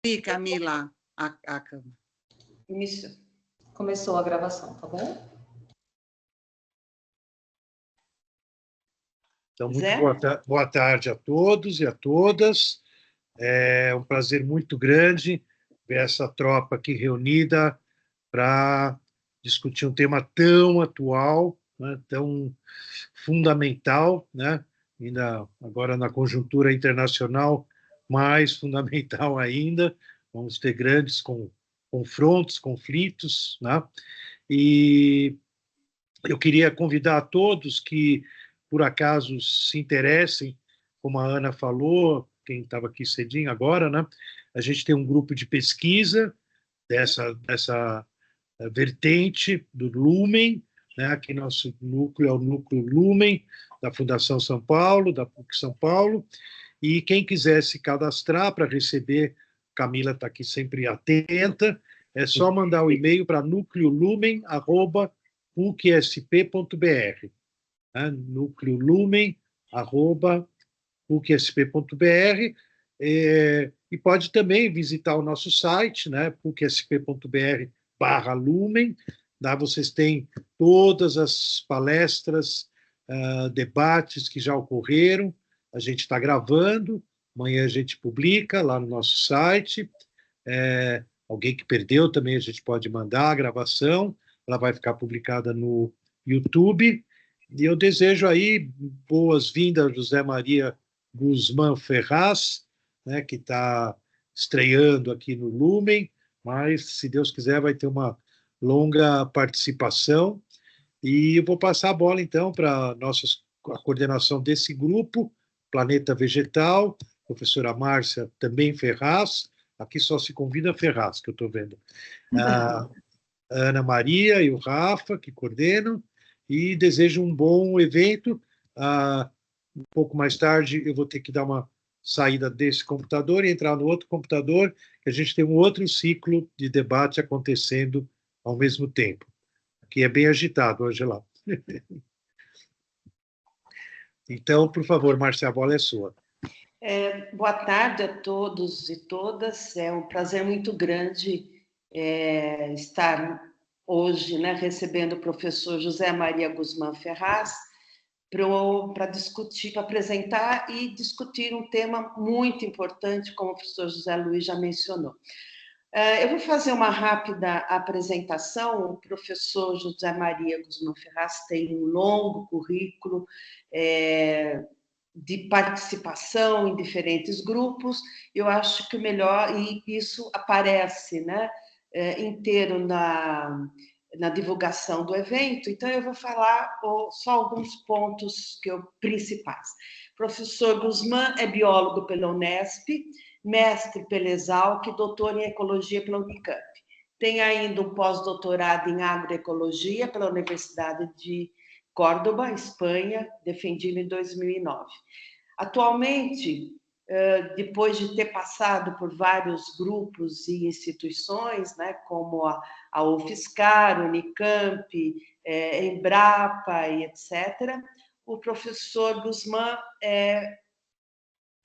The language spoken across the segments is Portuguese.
Sim, Camila, a câmera. Isso. Começou a gravação, tá bom? Então, muito boa tarde a todos e a todas. É um prazer muito grande ver essa tropa aqui reunida para discutir um tema tão atual, né, tão fundamental, né, ainda agora na conjuntura internacional, mais fundamental ainda. Vamos ter grandes confrontos, conflitos, né? E eu queria convidar a todos que, por acaso, se interessem, como a Ana falou, quem estava aqui cedinho agora, né? A gente tem um grupo de pesquisa dessa vertente do Lumen, né? Aqui nosso núcleo é o Núcleo Lumen, da Fundação São Paulo, da PUC São Paulo, e quem quiser se cadastrar para receber, Camila está aqui sempre atenta, é só mandar o e-mail para nucleolumen@pucsp.br, né? nucleolumen@pucsp.br, e pode também visitar o nosso site, né, pucsp.br/lumen. Lá vocês têm todas as palestras, debates que já ocorreram. A gente está gravando, amanhã a gente publica lá no nosso site. Alguém que perdeu também a gente pode mandar a gravação, ela vai ficar publicada no YouTube. E eu desejo aí boas-vindas a José Maria Guzmán Ferraz, né, que está estreando aqui no Lumen, mas, se Deus quiser, vai ter uma longa participação. E eu vou passar a bola, então, para a coordenação desse grupo, Planeta Vegetal, professora Márcia, também Ferraz, aqui só se convida Ferraz, que eu estou vendo. A Ana Maria e o Rafa, que coordenam, e desejo um bom evento. Um pouco mais tarde eu vou ter que dar uma saída desse computador e entrar no outro computador, que a gente tem um outro ciclo de debate acontecendo ao mesmo tempo. Aqui é bem agitado, Angela. Então, por favor, Márcia, a bola é sua. Boa tarde a todos e todas. É um prazer muito grande estar hoje, né, recebendo o professor José Maria Guzmán Ferraz para discutir, para apresentar e discutir um tema muito importante, como o professor José Luiz já mencionou. Eu vou fazer uma rápida apresentação. O professor José Maria Guzmán Ferraz tem um longo currículo de participação em diferentes grupos. Eu acho que o melhor, e isso aparece, né, inteiro na divulgação do evento, então eu vou falar só alguns pontos principais. Professor Guzmán é biólogo pela Unesp, mestre pela Exalc, doutor em ecologia pela Unicamp. Tem ainda um pós-doutorado em agroecologia pela Universidade de Córdoba, Espanha, defendido em 2009. Atualmente, depois de ter passado por vários grupos e instituições, né, como a UFSCar, Unicamp, Embrapa e etc., o professor Guzmán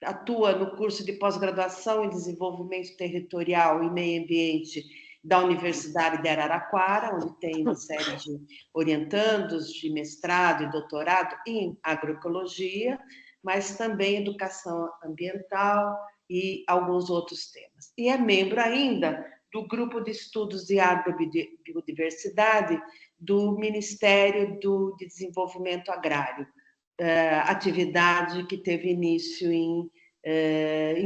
atua no curso de pós-graduação em Desenvolvimento Territorial e Meio Ambiente da Universidade de Araraquara, onde tem uma série de orientandos de mestrado e doutorado em agroecologia, mas também educação ambiental e alguns outros temas. E é membro ainda do Grupo de Estudos de Agrobiodiversidade do Ministério do Desenvolvimento Agrário, atividade que teve início em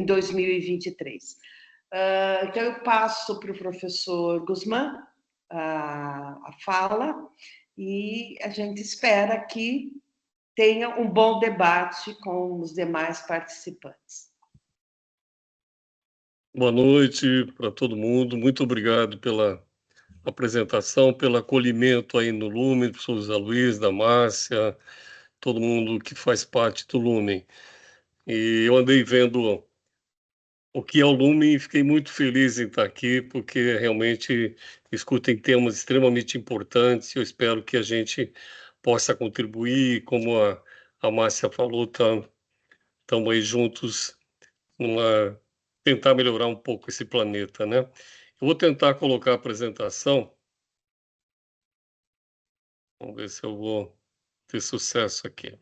2023. Então, eu passo para o professor Guzmán a fala e a gente espera que tenha um bom debate com os demais participantes. Boa noite para todo mundo. Muito obrigado pela apresentação, pelo acolhimento aí no Lumen, professor José Luiz, da Márcia, todo mundo que faz parte do Lumen. E eu andei vendo o que é o Lumen e fiquei muito feliz em estar aqui, porque realmente discutem temas extremamente importantes. Eu espero que a gente possa contribuir, como a Márcia falou, estamos aí juntos numa tentar melhorar um pouco esse planeta, né? Eu vou tentar colocar a apresentação. Vamos ver se eu vou ter sucesso aqui.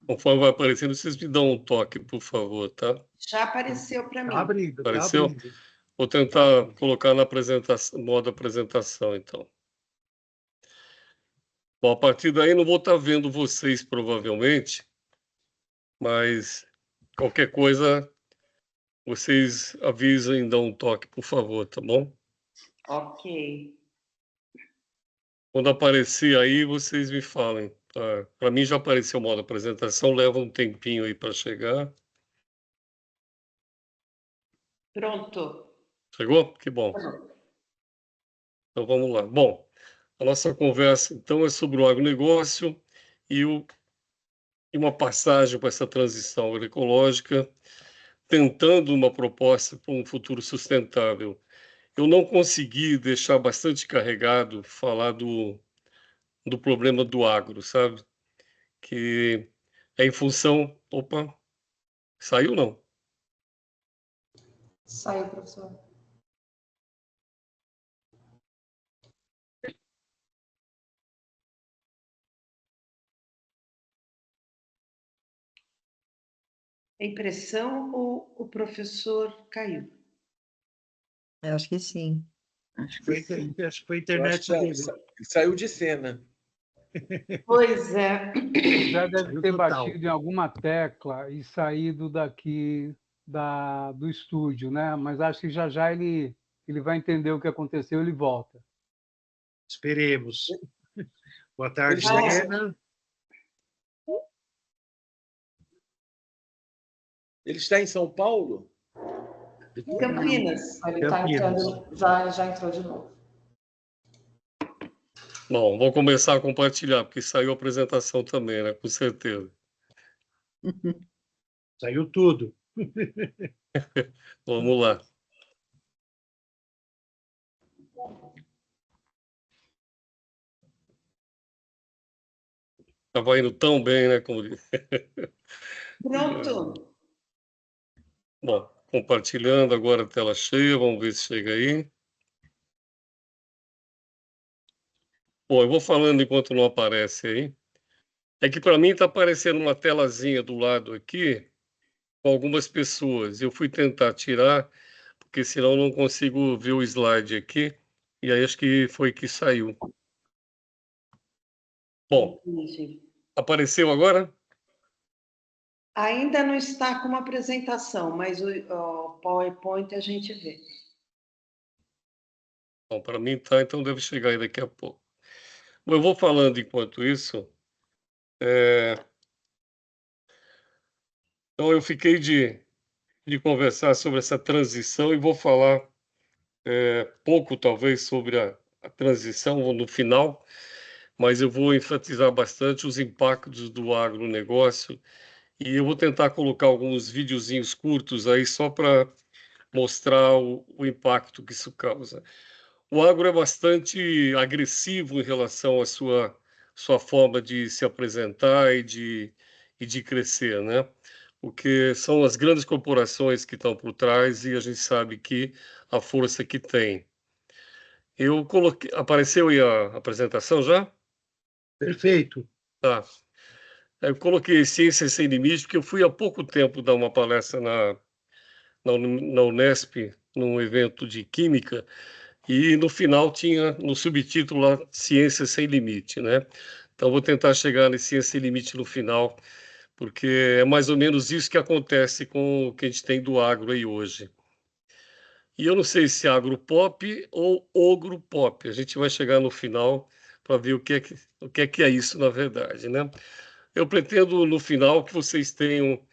Conforme vai aparecendo, vocês me dão um toque, por favor, tá? Já apareceu para mim. Tá abrindo, tá Apareceu? abrindo. Vou tentar colocar na apresentação, modo apresentação, então. Bom, a partir daí não vou estar vendo vocês, provavelmente, mas qualquer coisa, vocês avisem e dão um toque, por favor, tá bom? Ok. Quando aparecer aí, vocês me falem. Tá? Para mim já apareceu o modo apresentação, leva um tempinho aí para chegar. Pronto. Chegou? Que bom. Então vamos lá. Bom, a nossa conversa então é sobre o agronegócio e uma passagem para essa transição agroecológica, tentando uma proposta para um futuro sustentável. Eu não consegui deixar bastante carregado falar do problema do agro, sabe? Que é em função... Opa, saiu não? Saiu, professor. A impressão ou o professor caiu? Eu acho que sim. Acho que Foi, sim. acho que foi a Eu internet acho que dele. saiu de cena. Pois é. Já deve Saiu ter total. batido em alguma tecla e saído daqui do estúdio, né? Mas acho que já já ele vai entender o que aconteceu e ele volta. Esperemos. Boa tarde, Ele está em- Helena. Ele está em São Paulo? Campinas. Ele está Campinas. entrando, já entrou de novo. Bom, vou começar a compartilhar, porque saiu a apresentação também, né? Com certeza. Saiu tudo. Vamos lá. Estava indo tão bem, né? Como... Pronto. Bom, compartilhando agora a tela cheia, vamos ver se chega aí. Bom, eu vou falando enquanto não aparece aí. É que para mim está aparecendo uma telazinha do lado aqui, com algumas pessoas. Eu fui tentar tirar, porque senão eu não consigo ver o slide aqui, e aí acho que foi que saiu. Bom, Entendi. apareceu agora? Ainda não está com uma apresentação, mas o PowerPoint a gente vê. Bom, para mim tá, então deve chegar aí daqui a pouco. Bom, eu vou falando enquanto isso. Então eu fiquei de conversar sobre essa transição e vou falar pouco, talvez, sobre a transição no final, mas eu vou enfatizar bastante os impactos do agronegócio e eu vou tentar colocar alguns videozinhos curtos aí só para mostrar o impacto que isso causa. O agro é bastante agressivo em relação à sua forma de se apresentar e de crescer, né? Porque são as grandes corporações que estão por trás e a gente sabe que a força que tem. Eu coloquei, apareceu aí a apresentação já? Perfeito. Tá. Eu coloquei Ciências Sem Limite, porque eu fui há pouco tempo dar uma palestra na Unesp, num evento de química, e no final tinha no subtítulo lá Ciências Sem Limite, né? Então vou tentar chegar nesse Ciência Sem Limite no final, porque é mais ou menos isso que acontece com o que a gente tem do agro aí hoje. E eu não sei se é agropop ou ogropop. A gente vai chegar no final para ver o que é isso na verdade, né? Eu pretendo no final que vocês tenham,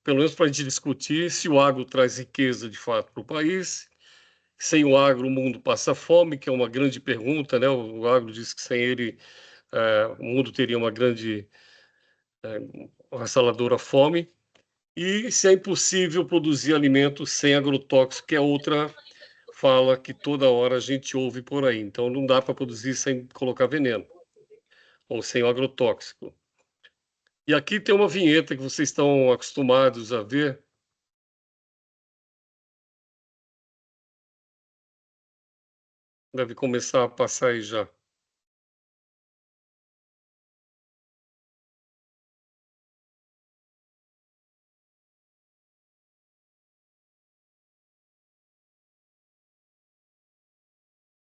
pelo menos para a gente discutir, se o agro traz riqueza de fato para o país. Sem o agro o mundo passa fome, que é uma grande pergunta, né? O agro diz que sem ele o mundo teria uma grande avassaladora fome. E se é impossível produzir alimentos sem agrotóxico, que é outra fala que toda hora a gente ouve por aí. Então, não dá para produzir sem colocar veneno. ou sem o agrotóxico. E aqui tem uma vinheta que vocês estão acostumados a ver. Deve começar a passar aí já.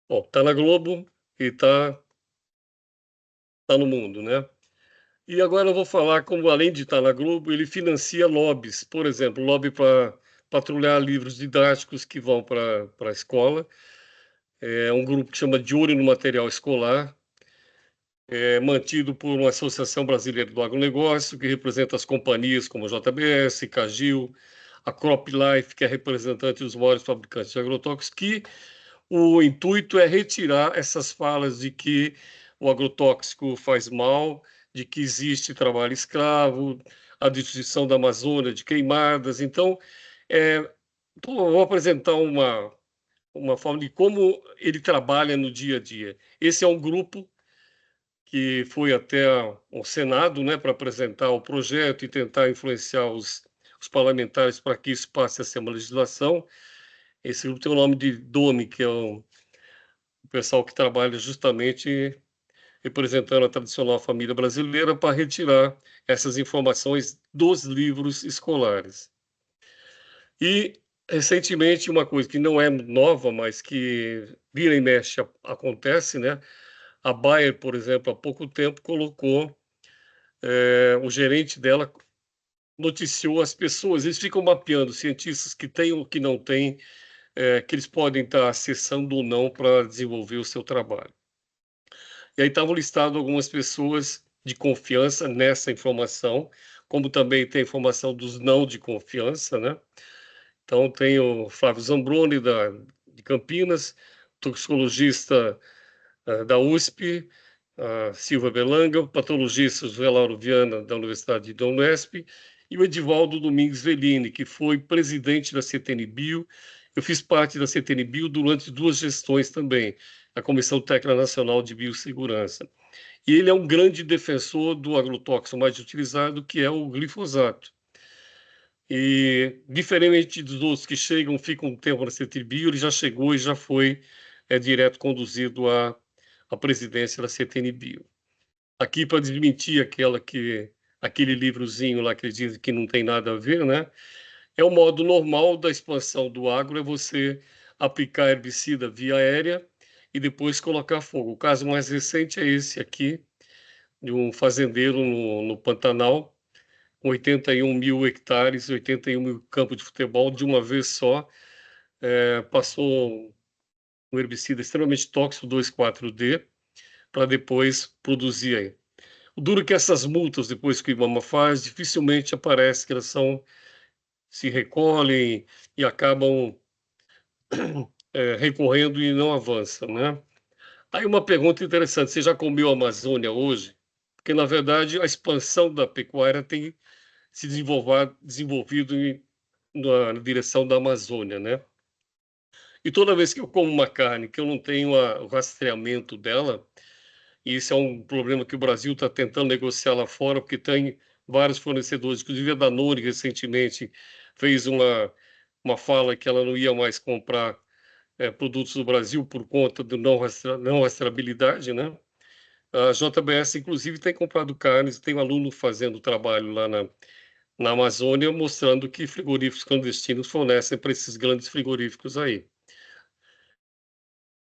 Bom, está na Globo e está no mundo, né? E agora eu vou falar como, além de estar na Globo, ele financia lobbies. Por exemplo, lobby para patrulhar livros didáticos que vão para a escola. É um grupo que chama De Olho no Material Escolar, mantido por uma Associação Brasileira do Agronegócio, que representa as companhias como a JBS, Cagil, a CropLife, que é representante dos maiores fabricantes de agrotóxicos, que o intuito é retirar essas falas de que o agrotóxico faz mal, de que existe trabalho escravo, a destruição da Amazônia, de queimadas. Então, vou apresentar uma forma de como ele trabalha no dia a dia. Esse é um grupo que foi até o Senado, né, para apresentar o projeto e tentar influenciar os parlamentares para que isso passe a ser uma legislação. Esse grupo tem o nome de DOME, que é o pessoal que trabalha justamente representando a tradicional família brasileira para retirar essas informações dos livros escolares. E, recentemente, uma coisa que não é nova, mas que vira e mexe acontece, né? A Bayer, por exemplo, há pouco tempo colocou, o gerente dela noticiou as pessoas, eles ficam mapeando cientistas que têm ou que não têm, que eles podem estar acessando ou não para desenvolver o seu trabalho. E aí estavam listadas algumas pessoas de confiança nessa informação, como também tem a informação dos não de confiança, né? Então tem o Flávio Zambroni, de Campinas, toxicologista da USP, a Silva Belanga, o patologista José Lauro Viana, da Universidade da Unesp, e o Edivaldo Domingues Velini, que foi presidente da CTN-Bio. Eu fiz parte da CTN-Bio durante 2 gestões também, a Comissão Técnica Nacional de Biossegurança. E ele é um grande defensor do agrotóxico mais utilizado, que é o glifosato. E, diferentemente dos outros que chegam, ficam um tempo na CTN-Bio, ele já chegou e já foi direto conduzido à presidência da CTN-Bio. Aqui, para desmentir aquele livrozinho lá que eles dizem que não tem nada a ver, né? É o modo normal da expansão do agro, é você aplicar herbicida via aérea e depois colocar fogo. O caso mais recente é esse aqui, de um fazendeiro no Pantanal, 81 mil hectares, 81 mil campos de futebol, de uma vez só, passou um herbicida extremamente tóxico, 2,4-D, para depois produzir aí. O duro é que essas multas, depois que o IBAMA faz, dificilmente aparece que elas se recolhem e acabam recorrendo e não avançam, né? Aí uma pergunta interessante, você já comeu a Amazônia hoje? Porque, na verdade, a expansão da pecuária tem se desenvolvido na direção da Amazônia, né? E toda vez que eu como uma carne que eu não tenho o rastreamento dela, e isso é um problema que o Brasil está tentando negociar lá fora, porque tem vários fornecedores, inclusive a Danone recentemente fez uma fala que ela não ia mais comprar produtos do Brasil por conta do não rastreabilidade, né? A JBS, inclusive, tem comprado carnes, tem um aluno fazendo trabalho lá na Amazônia, mostrando que frigoríficos clandestinos fornecem para esses grandes frigoríficos aí.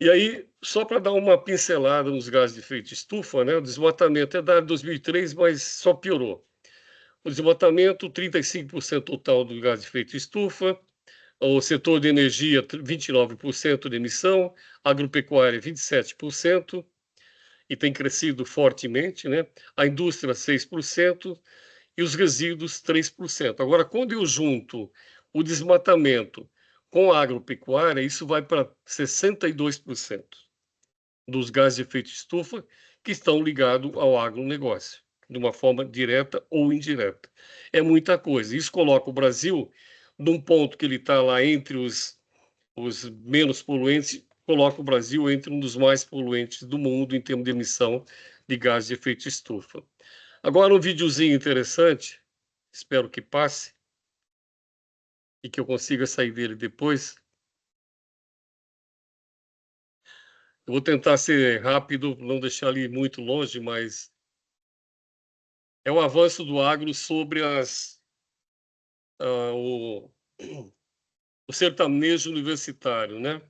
E aí, só para dar uma pincelada nos gases de efeito de estufa, né? O desmatamento é dado em 2003, mas só piorou. O desmatamento, 35% total do gás de efeito de estufa, o setor de energia, 29% de emissão, agropecuária, 27%, e tem crescido fortemente, né? A indústria, 6%, e os resíduos, 3%. Agora, quando eu junto o desmatamento com a agropecuária, isso vai para 62% dos gases de efeito de estufa que estão ligados ao agronegócio, de uma forma direta ou indireta. É muita coisa. Isso coloca o Brasil num ponto que ele está lá entre os menos poluentes, coloca o Brasil entre um dos mais poluentes do mundo em termos de emissão de gás de efeito estufa. Agora um videozinho interessante, espero que passe e que eu consiga sair dele depois. Eu vou tentar ser rápido, não deixar ele muito longe, mas é o avanço do agro sobre o sertanejo universitário, né?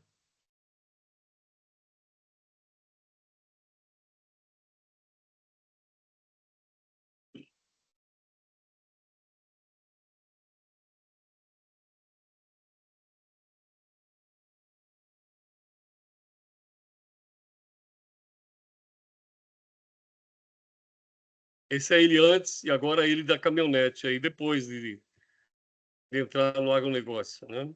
Esse é ele antes e agora é ele da caminhonete, aí depois de entrar no agronegócio, né?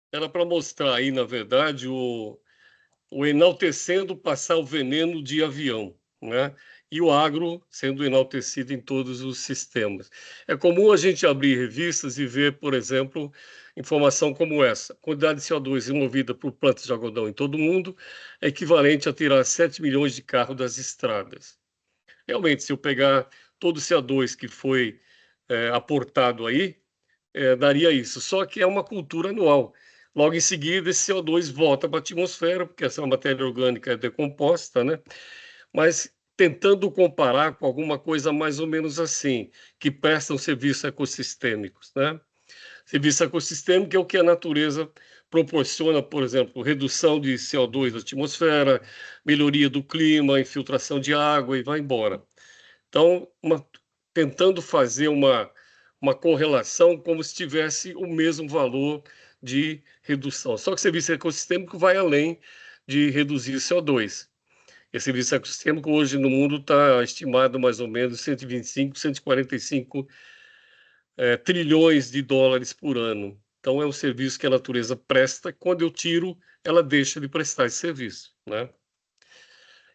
Era para mostrar aí, na verdade, o enaltecendo passar o veneno de avião, né? E o agro sendo enaltecido em todos os sistemas. É comum a gente abrir revistas e ver, por exemplo, informação como essa. A quantidade de CO2 removida por plantas de algodão em todo o mundo é equivalente a tirar 7 milhões de carros das estradas. Realmente, se eu pegar todo o CO2 que foi aportado aí, daria isso. Só que é uma cultura anual. Logo em seguida, esse CO2 volta para a atmosfera, porque essa matéria orgânica é decomposta, né? Mas tentando comparar com alguma coisa mais ou menos assim, que prestam serviços ecossistêmicos, né? Serviço ecossistêmico é o que a natureza proporciona, por exemplo, redução de CO2 da atmosfera, melhoria do clima, infiltração de água e vai embora. Então, tentando fazer uma correlação como se tivesse o mesmo valor de redução. Só que o serviço ecossistêmico vai além de reduzir o CO2. Esse serviço ecossistêmico hoje no mundo está estimado mais ou menos 125, 145 trilhões de dólares por ano. Então, é um serviço que a natureza presta. Quando eu tiro, ela deixa de prestar esse serviço, né?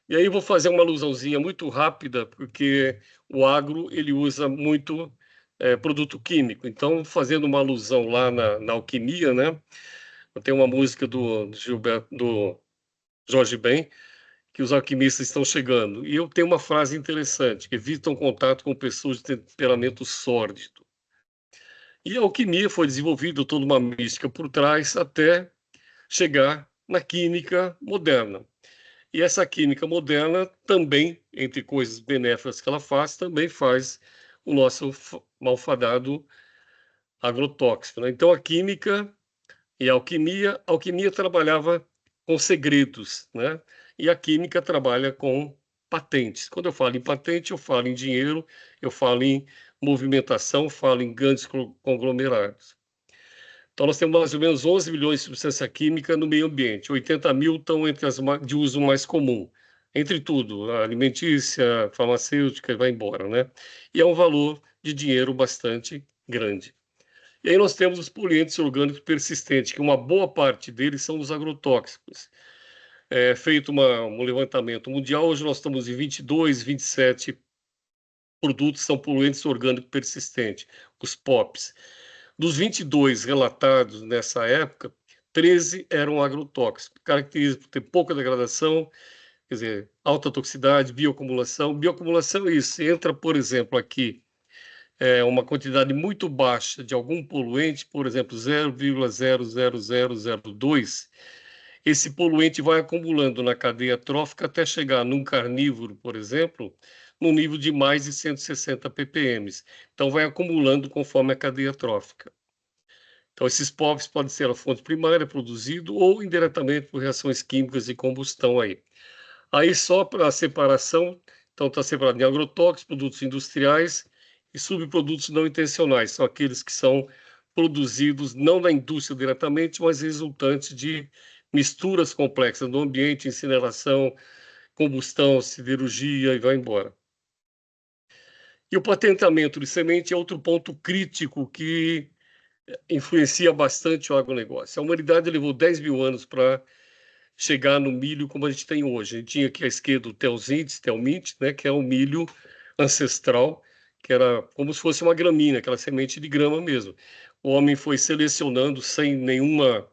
E aí vou fazer uma alusãozinha muito rápida, porque o agro ele usa muito produto químico. Então, fazendo uma alusão lá na alquimia, né? Tem uma música do Jorge Ben, que os alquimistas estão chegando. E eu tenho uma frase interessante, que evitam contato com pessoas de temperamento sórdido. E a alquimia foi desenvolvida toda uma mística por trás até chegar na química moderna. E essa química moderna também, entre coisas benéficas que ela faz, também faz o nosso malfadado agrotóxico, né? Então, a química e a alquimia trabalhava com segredos, né? E a química trabalha com patentes. Quando eu falo em patente, eu falo em dinheiro, eu falo em movimentação, falo em grandes conglomerados. Então, nós temos mais ou menos 11 milhões de substância química no meio ambiente. 80 mil estão entre as de uso mais comum. Entre tudo, a alimentícia, farmacêutica, vai embora, né? E é um valor de dinheiro bastante grande. E aí nós temos os poluentes orgânicos persistentes, que uma boa parte deles são os agrotóxicos. É feito um levantamento mundial, hoje nós estamos em 22, 27 produtos são poluentes orgânicos persistentes, os POPs. Dos 22 relatados nessa época, 13 eram agrotóxicos, características por ter pouca degradação, quer dizer, alta toxicidade, bioacumulação. Bioacumulação é isso, entra, por exemplo, aqui uma quantidade muito baixa de algum poluente, por exemplo, 0,00002, esse poluente vai acumulando na cadeia trófica até chegar num carnívoro, por exemplo, no nível de mais de 160 ppm. Então, vai acumulando conforme a cadeia trófica. Então, esses POVs podem ser a fonte primária produzido ou indiretamente por reações químicas de combustão aí. Aí, só para a separação, então está separado em agrotóxicos, produtos industriais e subprodutos não intencionais, são aqueles que são produzidos não na indústria diretamente, mas resultantes de misturas complexas no ambiente, incineração, combustão, siderurgia e vai embora. E o patenteamento de semente é outro ponto crítico que influencia bastante o agronegócio. A humanidade levou 10 mil anos para chegar no milho como a gente tem hoje. A gente tinha aqui à esquerda o Telmint, né, que é o milho ancestral, que era como se fosse uma gramínea, aquela semente de grama mesmo. O homem foi selecionando sem nenhuma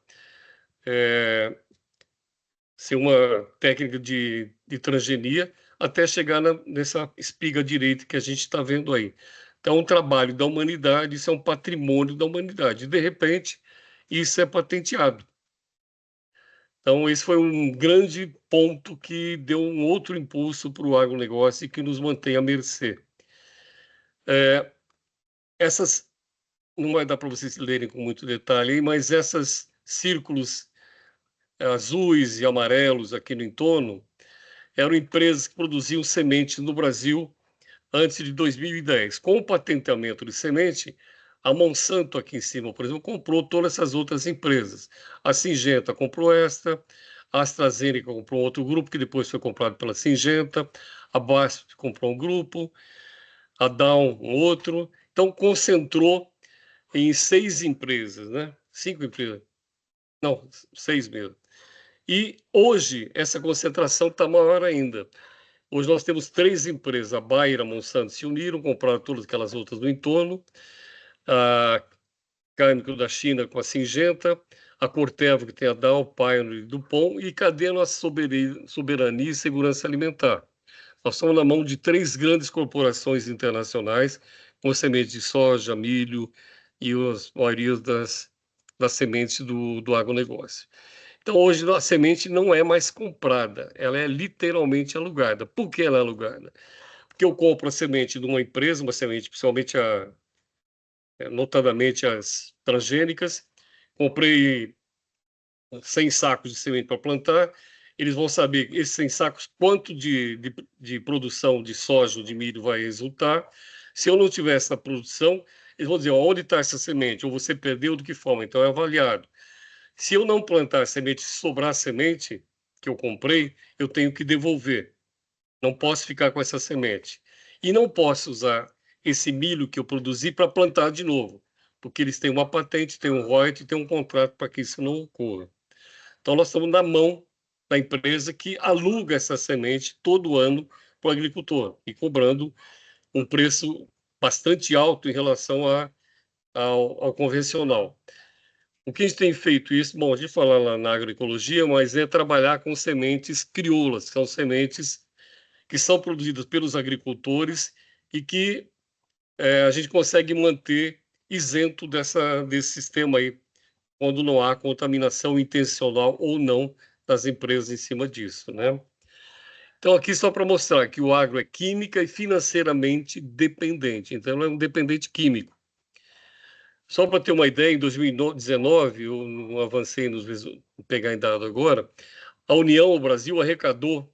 sem uma técnica de transgenia, até chegar nessa espiga direita que a gente está vendo aí. Então, é um trabalho da humanidade, isso é um patrimônio da humanidade. De repente, isso é patenteado. Então, esse foi um grande ponto que deu um outro impulso para o agronegócio e que nos mantém à mercê. Essas, não vai dar para vocês lerem com muito detalhe, mas esses círculos azuis e amarelos aqui no entorno eram empresas que produziam sementes no Brasil antes de 2010. Com o patenteamento de semente, a Monsanto aqui em cima, por exemplo, comprou todas essas outras empresas. A Syngenta comprou esta, a AstraZeneca comprou outro grupo, que depois foi comprado pela Syngenta, a BASF comprou um grupo, a Dow um outro. Então, concentrou em 6 empresas, né? 5 empresas. Não, 6 mesmo. E hoje, essa concentração está maior ainda. Hoje nós temos 3 empresas, a Bayer e a Monsanto se uniram, compraram todas aquelas outras do entorno, a Cameco da China com a Syngenta, a Corteva, que tem a Dow, Pioneer e DuPont, e cadê a nossa soberania e segurança alimentar? Nós estamos na mão de 3 grandes corporações internacionais, com sementes de soja, milho e as maiorias das sementes do agronegócio. Então, hoje, a semente não é mais comprada, ela é literalmente alugada. Por que ela é alugada? Porque eu compro a semente de uma empresa, uma semente, principalmente, notadamente as transgênicas, comprei 100 sacos de semente para plantar, eles vão saber, esses 100 sacos, quanto de produção de soja ou de milho vai resultar. Se eu não tiver essa produção, eles vão dizer, onde está essa semente? Ou você perdeu, de que forma? Então, é avaliado. Se eu não plantar semente, se sobrar semente que eu comprei, eu tenho que devolver. Não posso ficar com essa semente. E não posso usar esse milho que eu produzi para plantar de novo, porque eles têm uma patente, têm um royalties, têm um contrato para que isso não ocorra. Então, nós estamos na mão da empresa que aluga essa semente todo ano para o agricultor e cobrando um preço bastante alto em relação ao convencional. O que a gente tem feito isso? Bom, a gente fala lá na agroecologia, mas é trabalhar com sementes crioulas, que são sementes que são produzidas pelos agricultores e que a gente consegue manter isento desse sistema aí, quando não há contaminação intencional ou não das empresas em cima disso, né? Então, aqui só para mostrar que o agro é química e financeiramente dependente. Então, é um dependente químico. Só para ter uma ideia, em 2019, eu não avancei nos pegar em dado agora, a União, o Brasil, arrecadou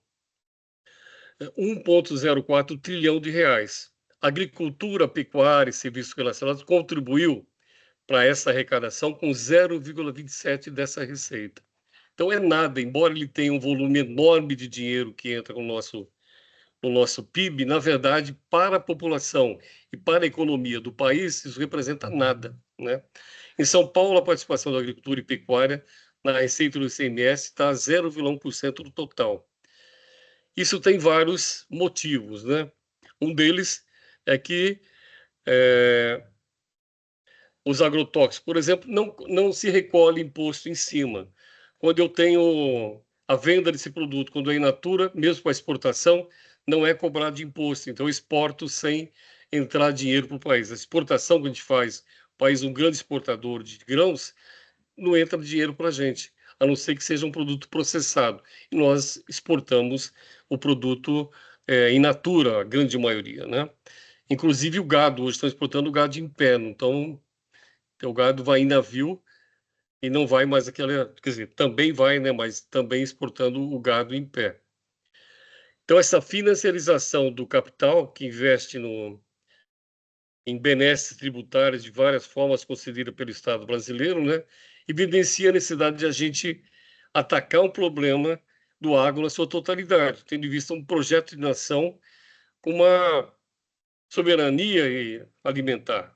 1,04 trilhão de reais. Agricultura, pecuária e serviços relacionados contribuiu para essa arrecadação com 0,27 dessa receita. Então é nada, embora ele tenha um volume enorme de dinheiro que entra no nosso PIB, na verdade, para a população e para a economia do país, isso representa nada, né? Em São Paulo, a participação da agricultura e pecuária na receita do ICMS está a 0,1% do total. Isso tem vários motivos, né? Um deles é que os agrotóxicos, por exemplo, não se recolhe imposto em cima. Quando eu tenho a venda desse produto, quando é in natura, mesmo para exportação, não é cobrado de imposto. Então, eu exporto sem entrar dinheiro para o país. A exportação que a gente faz, o país um grande exportador de grãos, não entra dinheiro para a gente. a não ser que seja um produto processado. E nós exportamos o produto in natura, a grande maioria, né? Inclusive o gado, hoje estão exportando o gado em pé, então o gado vai em navio e não vai mais aquela, quer dizer, também vai, né, mas também exportando o gado em pé. Então essa financiarização do capital que investe em benesses tributários de várias formas concedida pelo Estado brasileiro, né, evidencia a necessidade de a gente atacar um problema do agro na sua totalidade, tendo em vista um projeto de nação com uma soberania alimentar,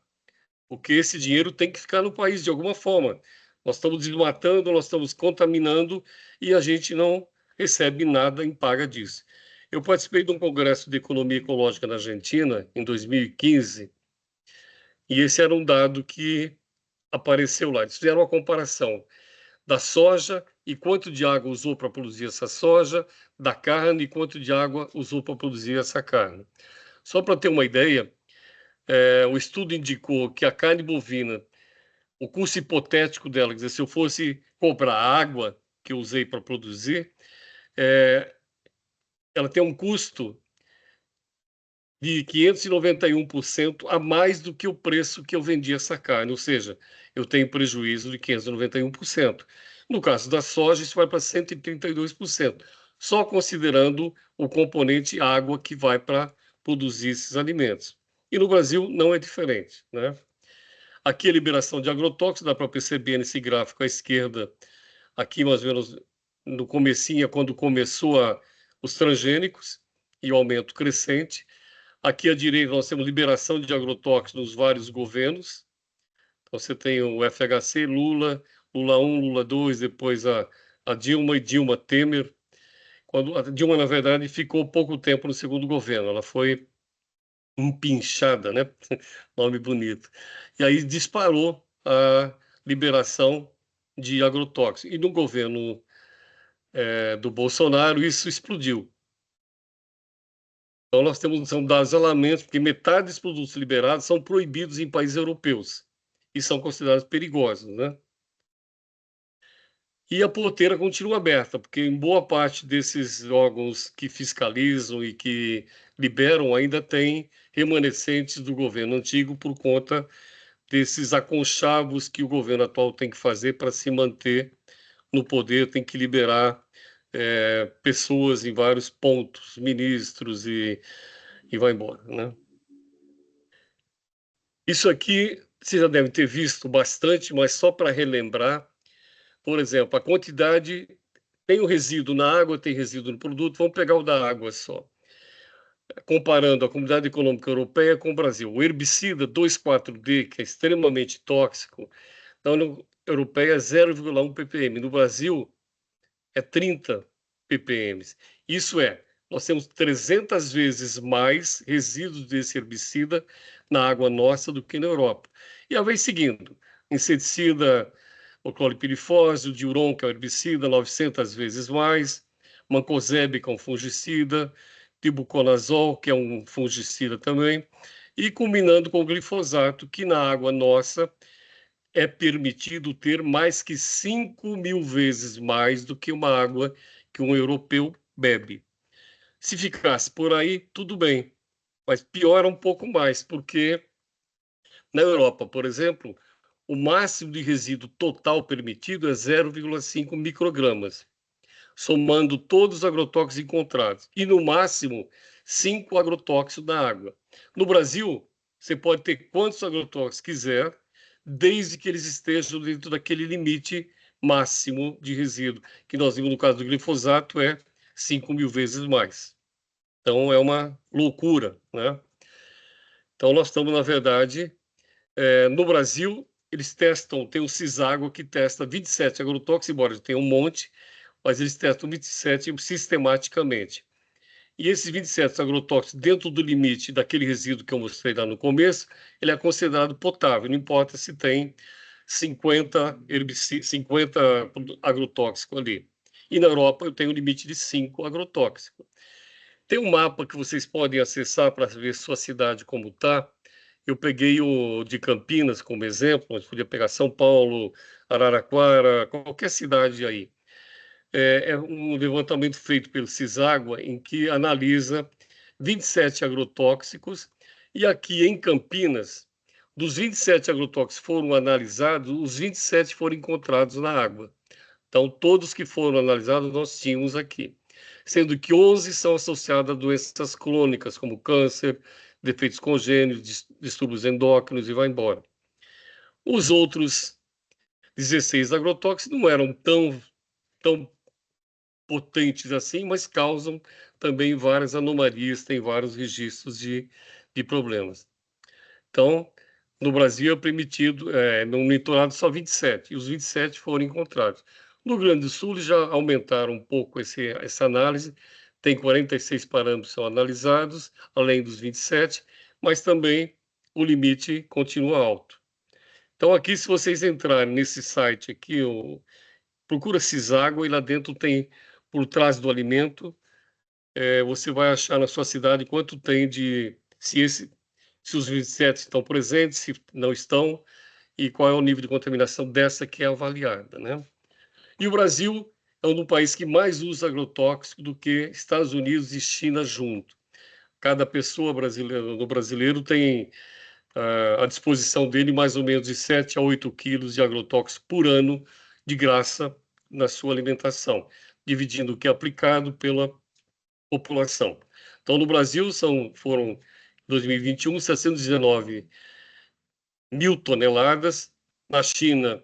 porque esse dinheiro tem que ficar no país de alguma forma. Nós estamos desmatando, nós estamos contaminando e a gente não recebe nada em paga disso. Eu participei de um congresso de economia ecológica na Argentina em 2015 e esse era um dado que apareceu lá. Eles fizeram uma comparação da soja e quanto de água usou para produzir essa soja, da carne e quanto de água usou para produzir essa carne. Só para ter uma ideia, o estudo indicou que a carne bovina, o custo hipotético dela, quer dizer, se eu fosse comprar a água que eu usei para produzir, ela tem um custo de 591% a mais do que o preço que eu vendi essa carne, ou seja, eu tenho prejuízo de 591%. No caso da soja, isso vai para 132%, só considerando o componente água que vai para produzir esses alimentos. E no Brasil não é diferente, né? Aqui a liberação de agrotóxicos, dá para perceber nesse gráfico à esquerda, aqui mais ou menos no comecinho, quando começou os transgênicos e o aumento crescente. Aqui à direita nós temos liberação de agrotóxicos nos vários governos. Então, você tem o FHC, Lula, Lula 1, Lula 2, depois a Dilma e Dilma Temer. Quando a Dilma, na verdade, ficou pouco tempo no segundo governo, ela foi empinchada, né? Nome bonito. E aí disparou a liberação de agrotóxicos. E no governo do Bolsonaro, isso explodiu. Então, nós temos são dados alarmantes, porque metade dos produtos liberados são proibidos em países europeus e são considerados perigosos, né? E a porteira continua aberta, porque em boa parte desses órgãos que fiscalizam e que liberam ainda tem remanescentes do governo antigo por conta desses aconchavos que o governo atual tem que fazer para se manter no poder, tem que liberar pessoas em vários pontos, ministros e vai embora, né? Isso aqui vocês já devem ter visto bastante, mas só para relembrar, por exemplo, a quantidade, tem o resíduo na água, tem resíduo no produto, vamos pegar o da água só. Comparando a Comunidade Econômica Europeia com o Brasil, o herbicida 2,4-D, que é extremamente tóxico, na União Europeia é 0,1 ppm, no Brasil é 30 ppm. Isso é, nós temos 300 vezes mais resíduos desse herbicida na água nossa do que na Europa. E aí vem seguindo, inseticida, o clorpirifose, o diuron, que é o herbicida, 900 vezes mais, mancozeb, que é um fungicida, tibuconazol, que é um fungicida também, e culminando com o glifosato, que na água nossa é permitido ter mais que 5.000 vezes mais do que uma água que um europeu bebe. Se ficasse por aí, tudo bem, mas piora um pouco mais, porque na Europa, por exemplo, o máximo de resíduo total permitido é 0,5 microgramas, somando todos os agrotóxicos encontrados, e no máximo 5 agrotóxicos na água. No Brasil, você pode ter quantos agrotóxicos quiser, desde que eles estejam dentro daquele limite máximo de resíduo, que nós vimos no caso do glifosato, é 5.000 vezes mais. Então, é uma loucura, né? Então, nós estamos, na verdade, no Brasil, eles testam, tem o Ciságua que testa 27 agrotóxicos, embora tenha um monte, mas eles testam 27 sistematicamente. E esses 27 agrotóxicos, dentro do limite daquele resíduo que eu mostrei lá no começo, ele é considerado potável, não importa se tem 50 agrotóxicos ali. E na Europa eu tenho um limite de 5 agrotóxicos. Tem um mapa que vocês podem acessar para ver sua cidade como está. Eu peguei o de Campinas como exemplo, mas podia pegar São Paulo, Araraquara, qualquer cidade aí. É um levantamento feito pelo Ciságua, em que analisa 27 agrotóxicos, e aqui em Campinas, dos 27 agrotóxicos que foram analisados, os 27 foram encontrados na água. Então, todos que foram analisados nós tínhamos aqui, sendo que 11 são associados a doenças crônicas, como câncer, defeitos congênitos, distúrbios endócrinos e vai embora. Os outros 16 agrotóxicos não eram tão potentes assim, mas causam também várias anomalias, tem vários registros de problemas. Então, no Brasil é permitido, no monitorado só 27, e os 27 foram encontrados. No Rio Grande do Sul já aumentaram um pouco essa análise, tem 46 parâmetros são analisados, além dos 27, mas também o limite continua alto. Então, aqui, se vocês entrarem nesse site aqui, procura Ciságua, e lá dentro tem, por trás do alimento, você vai achar na sua cidade quanto tem se os 27 estão presentes, se não estão, e qual é o nível de contaminação dessa que é avaliada, né? E o Brasil é um dos países que mais usa agrotóxico do que Estados Unidos e China junto. Cada pessoa brasileiro tem à disposição dele mais ou menos de 7 a 8 quilos de agrotóxico por ano de graça na sua alimentação, dividindo o que é aplicado pela população. Então, no Brasil, foram, em 2021, 719 mil toneladas, na China,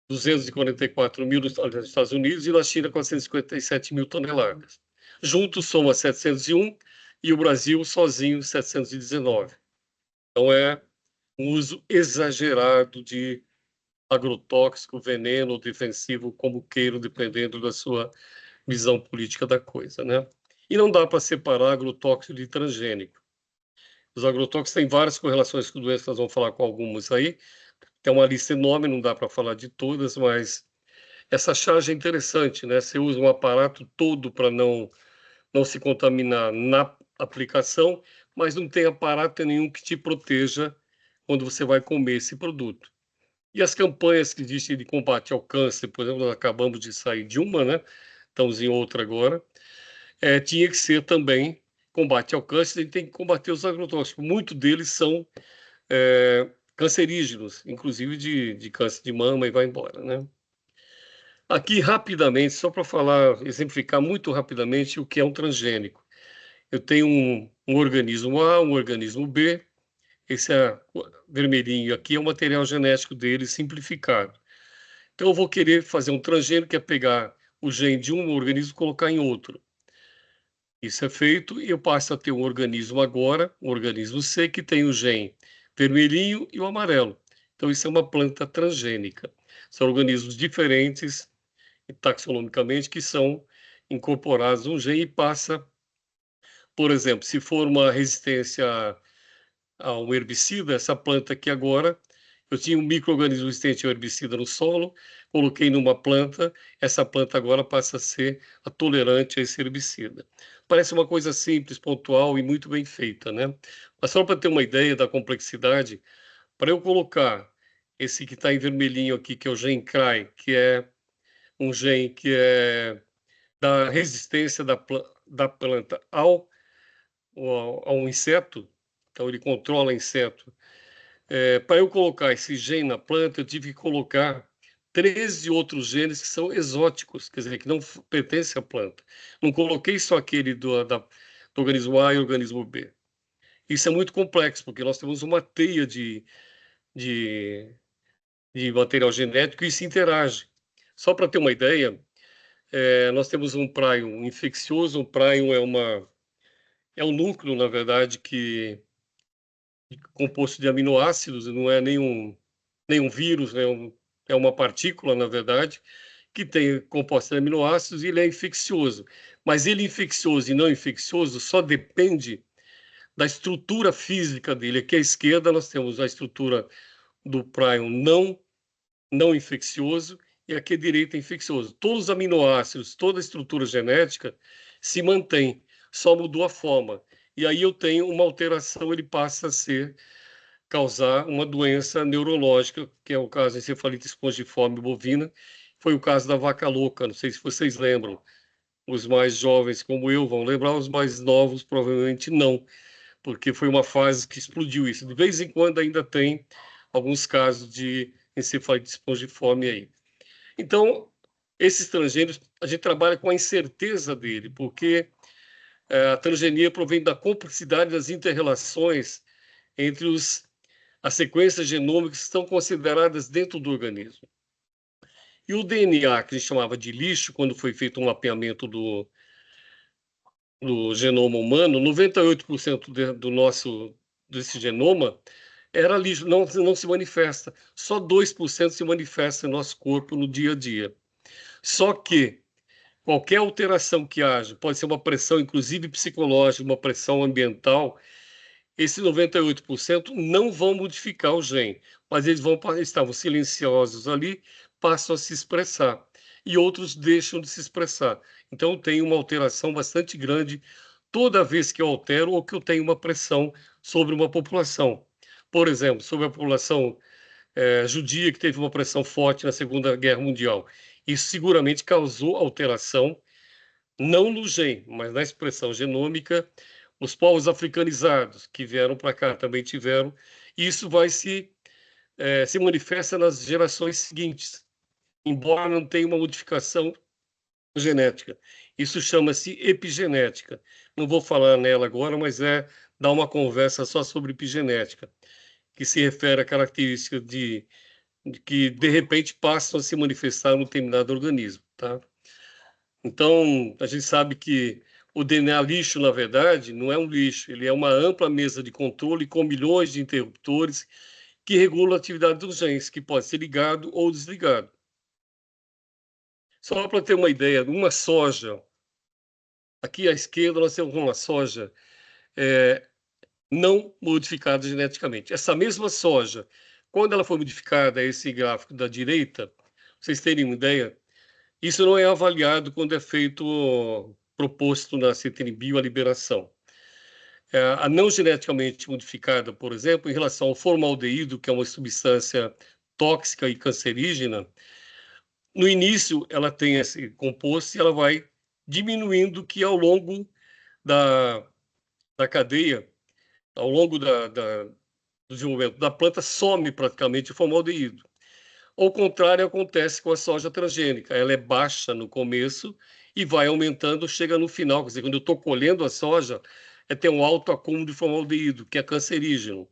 244 mil nos Estados Unidos, e na China, 457 mil toneladas. Juntos, soma 701, e o Brasil, sozinho, 719. Então, é um uso exagerado de agrotóxico, veneno, defensivo, como queiram, dependendo da sua visão política da coisa, né? E não dá para separar agrotóxico de transgênico. Os agrotóxicos têm várias correlações com doenças, nós vamos falar com algumas aí. Tem uma lista enorme, não dá para falar de todas, mas essa charge é interessante, né? Você usa um aparato todo para não se contaminar na aplicação, mas não tem aparato nenhum que te proteja quando você vai comer esse produto. E as campanhas que existem de combate ao câncer, por exemplo, nós acabamos de sair de uma, né? Estamos em outra agora. Tinha que ser também combate ao câncer, a gente tem que combater os agrotóxicos. Muitos deles são cancerígenos, inclusive de câncer de mama, e vai embora, né? Aqui, rapidamente, só para exemplificar muito rapidamente o que é um transgênico. Eu tenho um organismo A, um organismo B, esse vermelhinho aqui é o material genético dele simplificado. Então, eu vou querer fazer um transgênico, que é pegar o gene de um organismo e colocar em outro. Isso é feito, e eu passo a ter um organismo agora, um organismo C, que tem o gene vermelhinho e o amarelo. Então, isso é uma planta transgênica. São organismos diferentes, taxonomicamente, que são incorporados a um gene e passa, por exemplo, se for uma resistência a um herbicida, essa planta aqui agora, eu tinha um micro-organismo resistente ao herbicida no solo, coloquei numa planta, essa planta agora passa a ser tolerante a esse herbicida. Parece uma coisa simples, pontual e muito bem feita, né? Mas só para ter uma ideia da complexidade, para eu colocar esse que está em vermelhinho aqui, que é o gene CRY, que é um gene que é da resistência da planta ao inseto, então ele controla inseto. Para eu colocar esse gene na planta, eu tive que colocar 13 outros genes que são exóticos, quer dizer, que não pertencem à planta. Não coloquei só aquele do organismo A e organismo B. Isso é muito complexo, porque nós temos uma teia de material genético e se interage. Só para ter uma ideia, nós temos um prion infeccioso. Um prion é um núcleo, na verdade, composto de aminoácidos, não é nenhum vírus, né? É uma partícula, na verdade, que tem composto de aminoácidos, e ele é infeccioso. Mas ele infeccioso e não infeccioso só depende da estrutura física dele. Aqui à esquerda nós temos a estrutura do prion não infeccioso, e aqui à direita é infeccioso. Todos os aminoácidos, toda a estrutura genética se mantém, só mudou a forma. E aí eu tenho uma alteração, ele passa a ser causar uma doença neurológica, que é o caso da encefalite espongiforme bovina. Foi o caso da vaca louca, não sei se vocês lembram. Os mais jovens, como eu, vão lembrar, os mais novos provavelmente não, porque foi uma fase que explodiu isso. De vez em quando ainda tem alguns casos de encefalite espongiforme aí. Então, esses transgênicos, a gente trabalha com a incerteza dele, porque a transgenia provém da complexidade das inter-relações entre as sequências genômicas que estão consideradas dentro do organismo. E o DNA, que a gente chamava de lixo, quando foi feito um mapeamento do genoma humano, 98% desse genoma era lixo, não se manifesta. Só 2% se manifesta em nosso corpo no dia a dia. Só que qualquer alteração que haja, pode ser uma pressão, inclusive psicológica, uma pressão ambiental, esses 98% não vão modificar o gene, mas eles estavam silenciosos ali, passam a se expressar, e outros deixam de se expressar. Então, tem uma alteração bastante grande toda vez que eu altero ou que eu tenho uma pressão sobre uma população. Por exemplo, sobre a população judia, que teve uma pressão forte na Segunda Guerra Mundial. Isso seguramente causou alteração, não no gene, mas na expressão genômica. Os povos africanizados que vieram para cá também tiveram. E isso vai se manifesta nas gerações seguintes, embora não tenha uma modificação genética. Isso chama-se epigenética. Não vou falar nela agora, mas dar uma conversa só sobre epigenética, que se refere a características que, de repente, passam a se manifestar no determinado organismo, tá? Então, a gente sabe que o DNA lixo, na verdade, não é um lixo, ele é uma ampla mesa de controle com milhões de interruptores que regulam a atividade dos genes, que pode ser ligado ou desligado. Só para ter uma ideia, uma soja, aqui à esquerda nós temos uma soja não modificada geneticamente. Essa mesma soja, quando ela foi modificada, esse gráfico da direita, pra vocês terem uma ideia, isso não é avaliado quando é feito, proposto na CTNBio a liberação. A não geneticamente modificada, por exemplo, em relação ao formaldeído, que é uma substância tóxica e cancerígena, no início ela tem esse composto e ela vai diminuindo, que ao longo da cadeia, ao longo do desenvolvimento da planta, some praticamente o formaldeído. Ao contrário, acontece com a soja transgênica. Ela é baixa no começo e vai aumentando, chega no final. Quer dizer, quando eu estou colhendo a soja, tem um alto acúmulo de formaldeído, que é cancerígeno.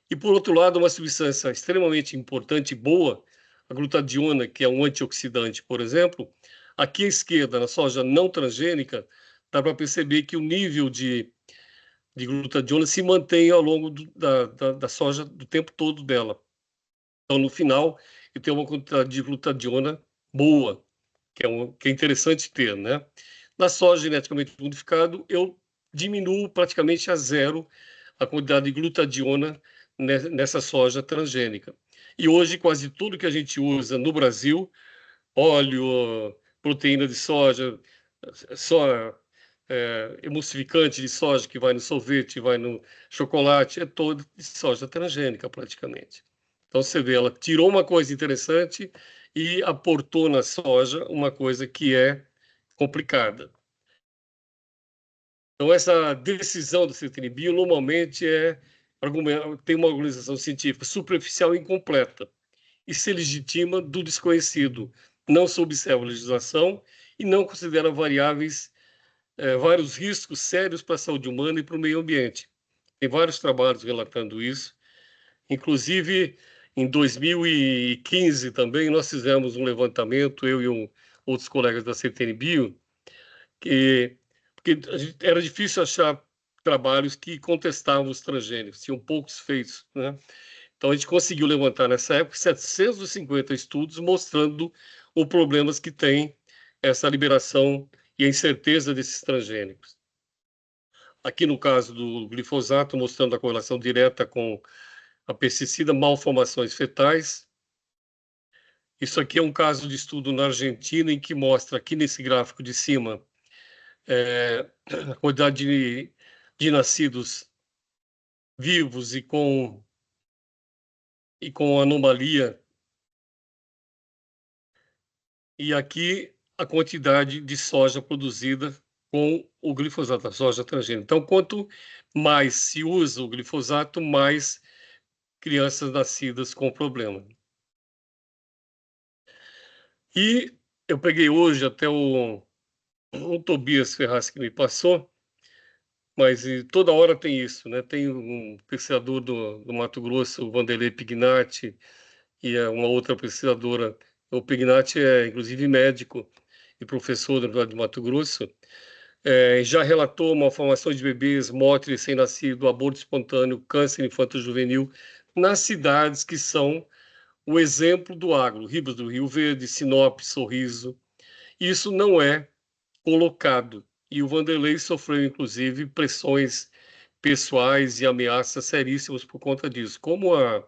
E, por outro lado, uma substância extremamente importante e boa, a glutadiona, que é um antioxidante, por exemplo, aqui à esquerda, na soja não transgênica, dá para perceber que o nível de glutadiona se mantém ao longo da soja, do tempo todo dela. Então, no final, eu tenho uma quantidade de glutadiona boa, que é interessante ter, né? Na soja geneticamente modificado, eu diminuo praticamente a zero a quantidade de glutadiona nessa soja transgênica. E hoje, quase tudo que a gente usa no Brasil, óleo, proteína de soja, emulsificante de soja que vai no sorvete, vai no chocolate, é todo de soja transgênica praticamente. Então você vê, ela tirou uma coisa interessante e aportou na soja uma coisa que é complicada. Então essa decisão do CTNBio normalmente tem uma organização científica superficial e incompleta e se legitima do desconhecido, não se observa a legislação e não considera vários riscos sérios para a saúde humana e para o meio ambiente. Tem vários trabalhos relatando isso. Inclusive, em 2015 também, nós fizemos um levantamento, eu e outros colegas da CTNBio, porque era difícil achar trabalhos que contestavam os transgênicos, tinham poucos feitos, né? Então, a gente conseguiu levantar, nessa época, 750 estudos mostrando os problemas que tem essa liberação e a incerteza desses transgênicos. Aqui no caso do glifosato, mostrando a correlação direta com a pesticida, malformações fetais. Isso aqui é um caso de estudo na Argentina, em que mostra, aqui nesse gráfico de cima, a quantidade de nascidos vivos e com e com anomalia. E aqui a quantidade de soja produzida com o glifosato, a soja transgênica. Então, quanto mais se usa o glifosato, mais crianças nascidas com problema. E eu peguei hoje até o Tobias Ferraz que me passou, mas toda hora tem isso, né? Tem um pesquisador do Mato Grosso, o Vanderlei Pignatti, e é uma outra pesquisadora. O Pignatti é, inclusive, médico e professor da Universidade de Mato Grosso. Já relatou malformações de bebês, morte recém-nascido, aborto espontâneo, câncer infanto-juvenil, nas cidades que são o exemplo do agro, Ribas do Rio Verde, Sinop, Sorriso. Isso não é colocado. E o Vanderlei sofreu, inclusive, pressões pessoais e ameaças seríssimas por conta disso, como a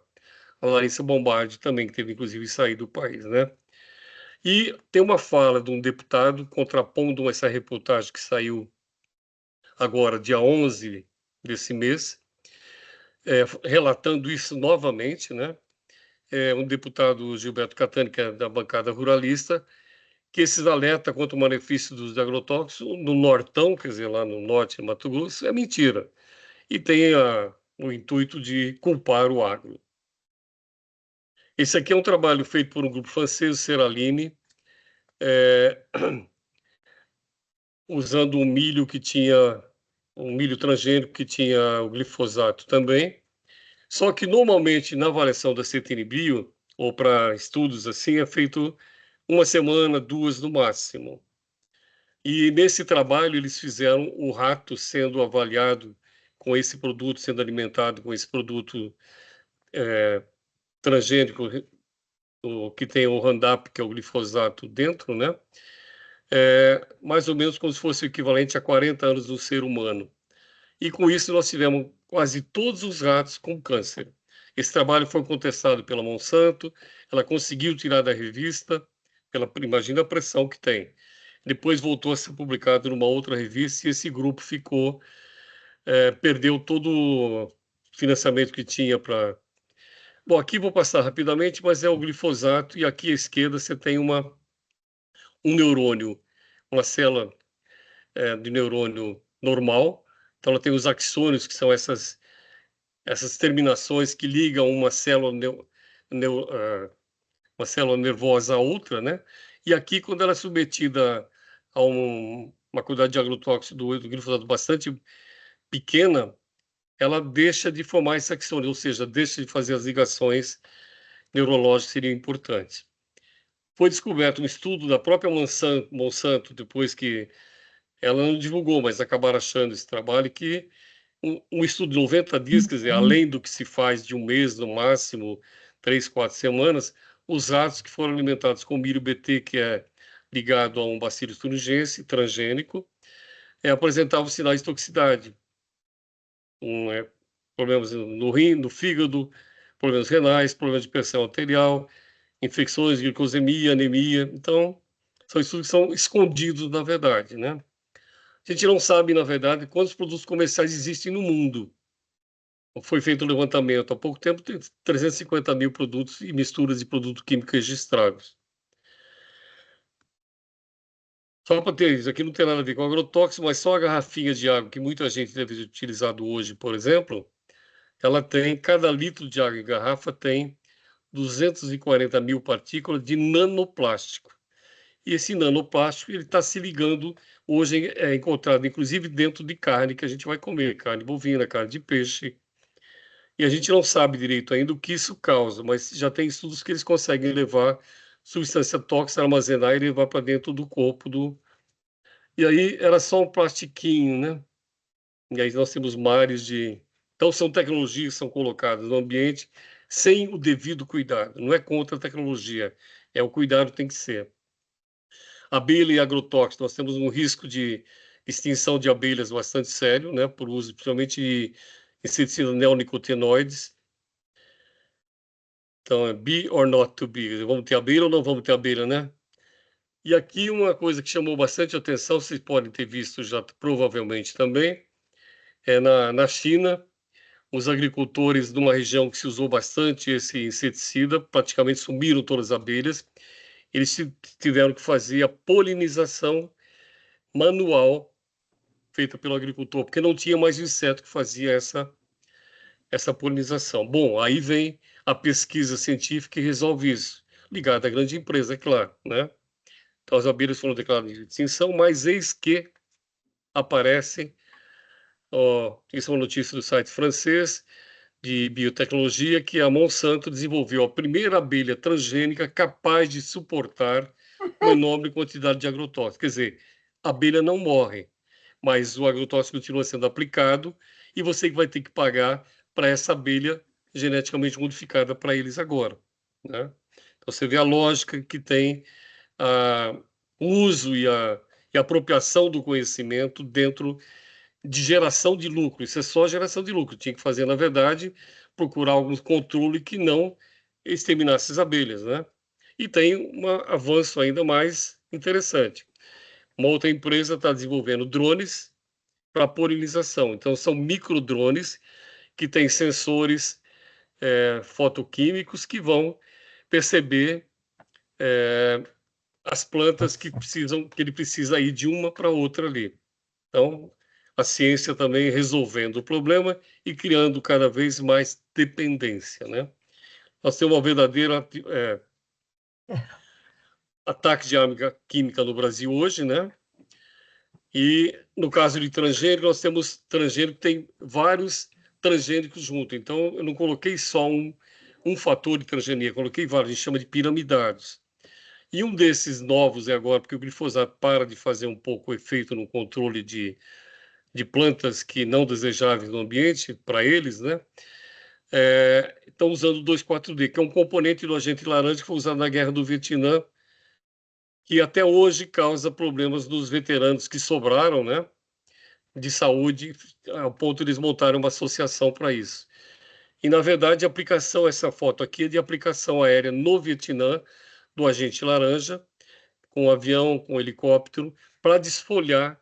Larissa Bombardi também, que teve, inclusive, sair do país, né? E tem uma fala de um deputado contrapondo essa reportagem que saiu agora, dia 11 desse mês, relatando isso novamente, né? Um deputado, Gilberto Catani, que é da bancada ruralista, que esses alerta contra o malefício dos agrotóxicos no Nortão, quer dizer, lá no norte de Mato Grosso, é mentira. E tem o intuito de culpar o agro. Esse aqui é um trabalho feito por um grupo francês, Seraline, usando um milho que tinha, um milho transgênico que tinha o glifosato também. Só que, normalmente, na avaliação da CTN-Bio, ou para estudos assim, é feito uma semana, 2 no máximo. E nesse trabalho eles fizeram o rato sendo avaliado com esse produto, sendo alimentado com esse produto transgênico, que tem o Roundup, que é o glifosato dentro, né? Mais ou menos como se fosse o equivalente a 40 anos do ser humano. E com isso nós tivemos quase todos os ratos com câncer. Esse trabalho foi contestado pela Monsanto, ela conseguiu tirar da revista, imagina a pressão que tem. Depois voltou a ser publicado numa outra revista e esse grupo ficou, perdeu todo o financiamento que tinha para... Bom, aqui vou passar rapidamente, mas é o glifosato, e aqui à esquerda você tem um neurônio, uma célula de neurônio normal, então ela tem os axônios, que são essas terminações que ligam uma célula, uma célula nervosa a outra, né? E aqui, quando ela é submetida a uma quantidade de agrotóxico do glifosato bastante pequena, ela deixa de formar esse axônio, ou seja, deixa de fazer as ligações neurológicas que seriam importantes. Foi descoberto um estudo da própria Monsanto, depois que ela não divulgou, mas acabaram achando esse trabalho, que um estudo de 90 dias, quer dizer, além do que se faz de um mês, no máximo 3, 4 semanas, os ratos que foram alimentados com milho BT, que é ligado a um Bacillus thuringiensis transgênico, apresentavam sinais de toxicidade. Problemas no rim, no fígado, problemas renais, problemas de pressão arterial, infecções, glicemia, anemia. Então, são estudos que são escondidos, na verdade, né? A gente não sabe, na verdade, quantos produtos comerciais existem no mundo. Foi feito um levantamento há pouco tempo, tem 350 mil produtos e misturas de produto químico registrados. Só para ter isso, aqui não tem nada a ver com agrotóxico, mas só a garrafinha de água, que muita gente deve ter utilizado hoje, por exemplo, ela tem, cada litro de água em garrafa tem 240 mil partículas de nanoplástico. E esse nanoplástico ele está se ligando, hoje é encontrado inclusive dentro de carne que a gente vai comer, carne bovina, carne de peixe. E a gente não sabe direito ainda o que isso causa, mas já tem estudos que eles conseguem levar substância tóxica, armazenar e levar para dentro do corpo do... E aí era só um plastiquinho, né? E aí nós temos mares de... Então são tecnologias que são colocadas no ambiente sem o devido cuidado. Não é contra a tecnologia, o cuidado tem que ser. Abelha e agrotóxico, nós temos um risco de extinção de abelhas bastante sério, né? Por uso principalmente de inseticidas neonicotinoides. Então, é be or not to be. Vamos ter abelha ou não vamos ter abelha, né? E aqui uma coisa que chamou bastante atenção, vocês podem ter visto já provavelmente também, é na China, os agricultores de uma região que se usou bastante esse inseticida, praticamente sumiram todas as abelhas, eles tiveram que fazer a polinização manual feita pelo agricultor, porque não tinha mais inseto que fazia essa polinização. Bom, aí vem a pesquisa científica e resolve isso, ligada à grande empresa, é claro, né? Então, as abelhas foram declaradas de extinção, mas eis que aparecem, isso é uma notícia do site francês de biotecnologia, que a Monsanto desenvolveu a primeira abelha transgênica capaz de suportar uma enorme quantidade de agrotóxicos. Quer dizer, a abelha não morre, mas o agrotóxico continua sendo aplicado e você vai ter que pagar para essa abelha geneticamente modificada para eles agora, né? Então, você vê a lógica que tem o uso e a apropriação do conhecimento dentro de geração de lucro. Isso é só geração de lucro. Tinha que fazer, na verdade, procurar algum controle que não exterminasse as abelhas, né? E tem um avanço ainda mais interessante. Uma outra empresa está desenvolvendo drones para polinização. Então, são microdrones que têm sensores fotoquímicos que vão perceber as plantas que ele precisa ir de uma para outra ali. Então, a ciência também resolvendo o problema e criando cada vez mais dependência, né? Nós temos uma verdadeira ataque de arma química no Brasil hoje, né? E no caso de transgênico, nós temos transgênico que tem vários transgênicos juntos. Então, eu não coloquei só um fator de transgenia, coloquei vários, a gente chama de piramidados. E um desses novos é agora, porque o glifosato para de fazer um pouco efeito no controle de plantas que não desejáveis no ambiente, para eles, né? Estão usando o 2,4-D, que é um componente do agente laranja que foi usado na Guerra do Vietnã, que até hoje causa problemas nos veteranos que sobraram, né, de saúde, ao ponto de eles montarem uma associação para isso. E, na verdade, a aplicação, essa foto aqui é de aplicação aérea no Vietnã, do agente laranja, com avião, com helicóptero, para desfolhar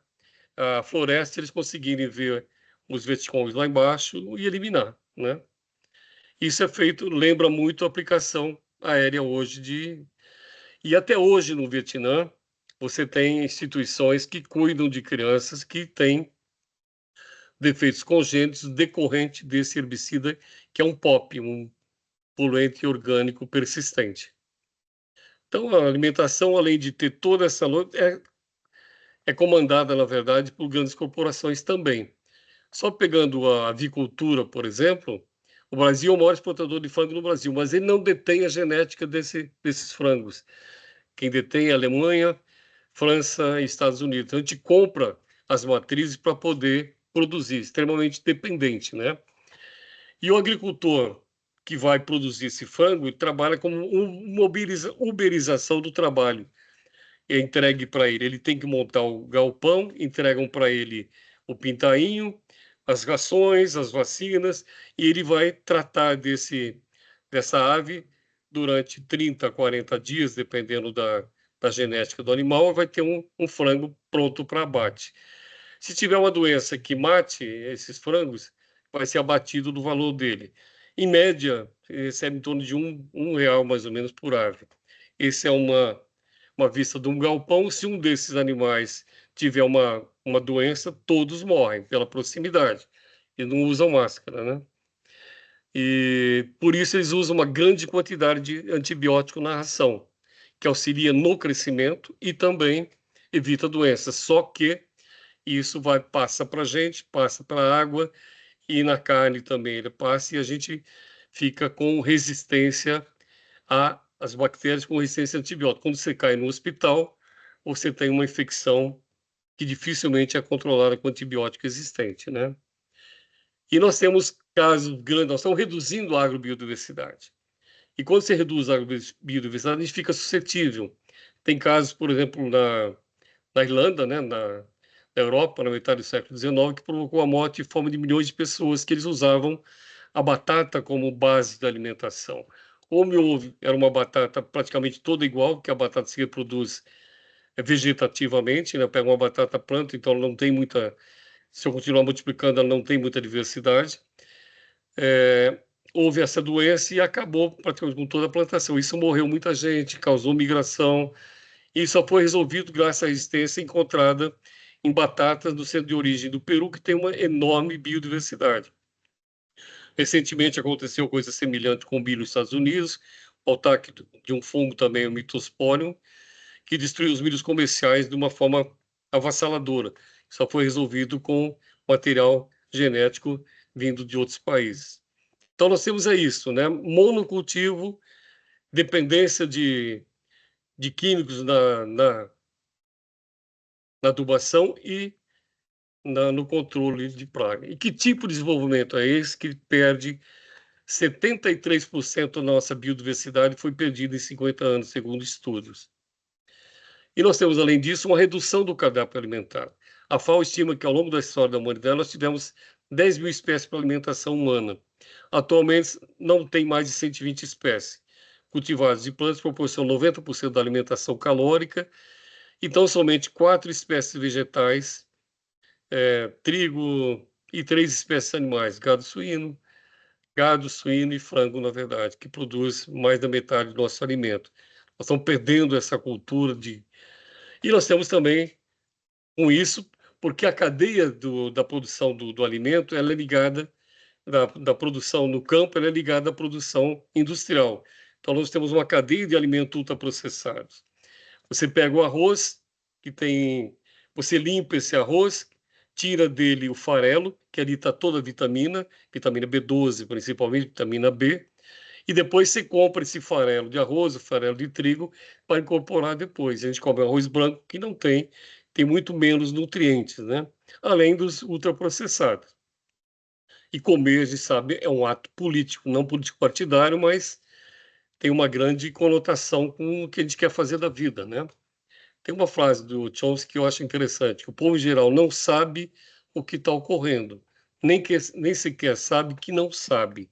a floresta, eles conseguirem ver os Vietcongs lá embaixo e eliminar, né? Isso é feito, lembra muito a aplicação aérea hoje E até hoje no Vietnã, você tem instituições que cuidam de crianças que têm defeitos congênitos decorrente desse herbicida, que é um POP, um poluente orgânico persistente. Então, a alimentação, além de ter toda essa é comandada, na verdade, por grandes corporações também. Só pegando a avicultura, por exemplo, o Brasil é o maior exportador de frango no Brasil, mas ele não detém a genética desses frangos. Quem detém é a Alemanha, França e Estados Unidos. Então, a gente compra as matrizes para poder produzir, extremamente dependente, né? E o agricultor que vai produzir esse frango, ele trabalha como uma uberização do trabalho. É entregue para ele. Ele tem que montar o galpão, entregam para ele o pintainho, as rações, as vacinas, e ele vai tratar dessa ave durante 30, 40 dias, dependendo da genética do animal, vai ter um frango pronto para abate. Se tiver uma doença que mate esses frangos, vai ser abatido do valor dele. Em média, recebe em torno de um real, mais ou menos, por ave. Essa é uma vista de um galpão. Se um desses animais tiver uma doença, todos morrem pela proximidade. E não usam máscara, né? E por isso eles usam uma grande quantidade de antibiótico na ração, que auxilia no crescimento e também evita doenças. Só que isso passa para a gente, passa para a água e na carne também ele passa e a gente fica com resistência às bactérias, com resistência a antibiótico. Quando você cai no hospital, você tem uma infecção que dificilmente é controlada com antibiótico existente, né? E nós temos casos grandes, nós estamos reduzindo a agrobiodiversidade. E quando você reduz a agrobiodiversidade, a gente fica suscetível. Tem casos, por exemplo, na Irlanda, né, na Europa, na metade do século XIX, que provocou a morte e fome de milhões de pessoas, que eles usavam a batata como base da alimentação. Como houve, era uma batata praticamente toda igual, que a batata se reproduz vegetativamente, né? Pega uma batata planta, então ela não tem muita... Se eu continuar multiplicando, ela não tem muita diversidade. houve essa doença e acabou praticamente com toda a plantação. Isso morreu muita gente, causou migração, e só foi resolvido graças à resistência encontrada em batatas no centro de origem do Peru, que tem uma enorme biodiversidade. Recentemente aconteceu coisa semelhante com o milho nos Estados Unidos, o ataque de um fungo também, o Mythosporium, que destruiu os milhos comerciais de uma forma avassaladora. Só foi resolvido com material genético vindo de outros países. Então, nós temos isso, né? Monocultivo, dependência de químicos na adubação e no controle de praga. E que tipo de desenvolvimento é esse que perde 73% da nossa biodiversidade foi perdida em 50 anos, segundo estudos. E nós temos, além disso, uma redução do cardápio alimentar. A FAO estima que, ao longo da história da humanidade, nós tivemos 10 mil espécies para alimentação humana. Atualmente, não tem mais de 120 espécies cultivadas de plantas, proporcionam 90% da alimentação calórica, então somente 4 espécies vegetais, trigo e 3 espécies animais, gado, suíno e frango, na verdade, que produz mais da metade do nosso alimento. Nós estamos perdendo essa cultura de... E nós temos também, com isso, porque a cadeia da produção do alimento ela é ligada, da produção no campo, ela é ligada à produção industrial. Então, nós temos uma cadeia de alimentos ultraprocessados. Você pega o arroz, você limpa esse arroz, tira dele o farelo, que ali está toda a vitamina B12, principalmente, vitamina B, e depois você compra esse farelo de arroz, o farelo de trigo, para incorporar depois. A gente come arroz branco, que não tem muito menos nutrientes, né? Além dos ultraprocessados. E comer, a gente sabe, é um ato político, não político partidário, mas tem uma grande conotação com o que a gente quer fazer da vida, né? Tem uma frase do Chomsky que eu acho interessante, que o povo em geral não sabe o que está ocorrendo, nem sequer sabe que não sabe.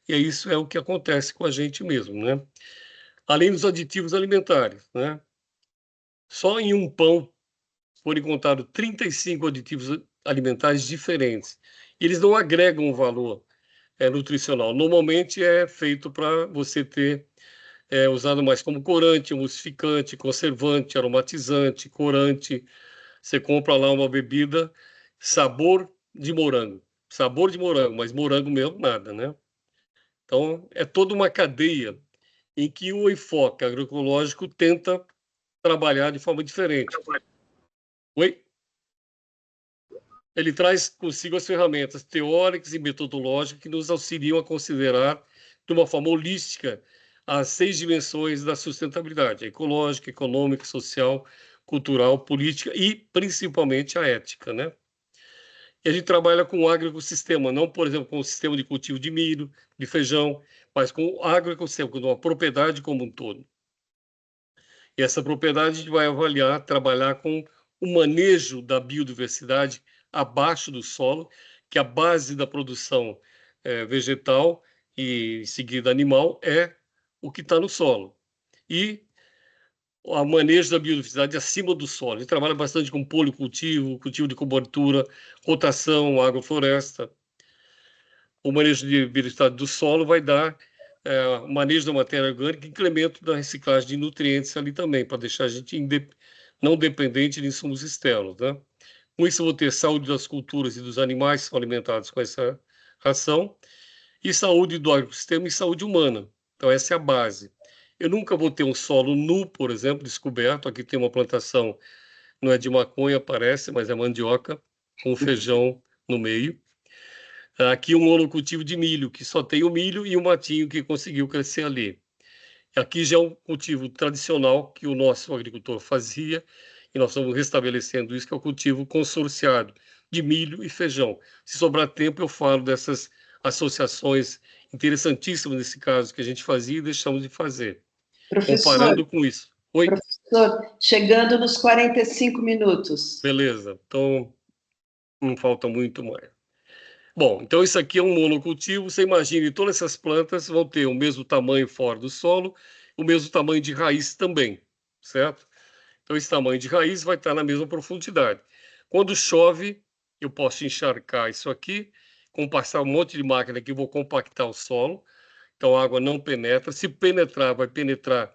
E isso é o que acontece com a gente mesmo, né? Além dos aditivos alimentares, né? Só em um pão foram encontrados 35 aditivos alimentares diferentes. E eles não agregam valor nutricional. Normalmente é feito para você ter usado mais como corante, emulsificante, conservante, aromatizante, corante. Você compra lá uma bebida sabor de morango, mas morango mesmo nada, né? Então, é toda uma cadeia em que o enfoque agroecológico tenta trabalhar de forma diferente. Oi? Ele traz consigo as ferramentas teóricas e metodológicas que nos auxiliam a considerar de uma forma holística as 6 dimensões da sustentabilidade: ecológica, econômica, social, cultural, política e, principalmente, a ética, né? E a gente trabalha com o agroecossistema, não, por exemplo, com o sistema de cultivo de milho, de feijão, mas com o agroecossistema, com uma propriedade como um todo. E essa propriedade a gente vai avaliar, trabalhar com o manejo da biodiversidade abaixo do solo, que a base da produção vegetal e, em seguida, animal, é o que está no solo. E o manejo da biodiversidade acima do solo. A gente trabalha bastante com policultivo, cultivo de cobertura, rotação, agrofloresta. O manejo de biodiversidade do solo vai dar manejo da matéria orgânica e incremento da reciclagem de nutrientes ali também, para deixar a gente não dependente de insumos externos, né? Com isso, eu vou ter saúde das culturas e dos animais que são alimentados com essa ração, e saúde do ecossistema e saúde humana. Então, essa é a base. Eu nunca vou ter um solo nu, por exemplo, descoberto. Aqui tem uma plantação, não é de maconha, parece, mas é mandioca, com feijão no meio. Aqui um monocultivo de milho, que só tem o milho e o matinho que conseguiu crescer ali. Aqui já é um cultivo tradicional que o nosso agricultor fazia, e nós estamos restabelecendo isso, que é o cultivo consorciado de milho e feijão. Se sobrar tempo, eu falo dessas associações interessantíssimas nesse caso que a gente fazia e deixamos de fazer. Professor, comparando com isso. Oi? Professor, chegando nos 45 minutos. Beleza, então não falta muito mais. Bom, então isso aqui é um monocultivo. Você imagine, todas essas plantas vão ter o mesmo tamanho fora do solo, o mesmo tamanho de raiz também, certo? Então esse tamanho de raiz vai estar na mesma profundidade. Quando chove, eu posso encharcar isso aqui. com passar um monte de máquina que vou compactar o solo, então a água não penetra. Se penetrar, vai penetrar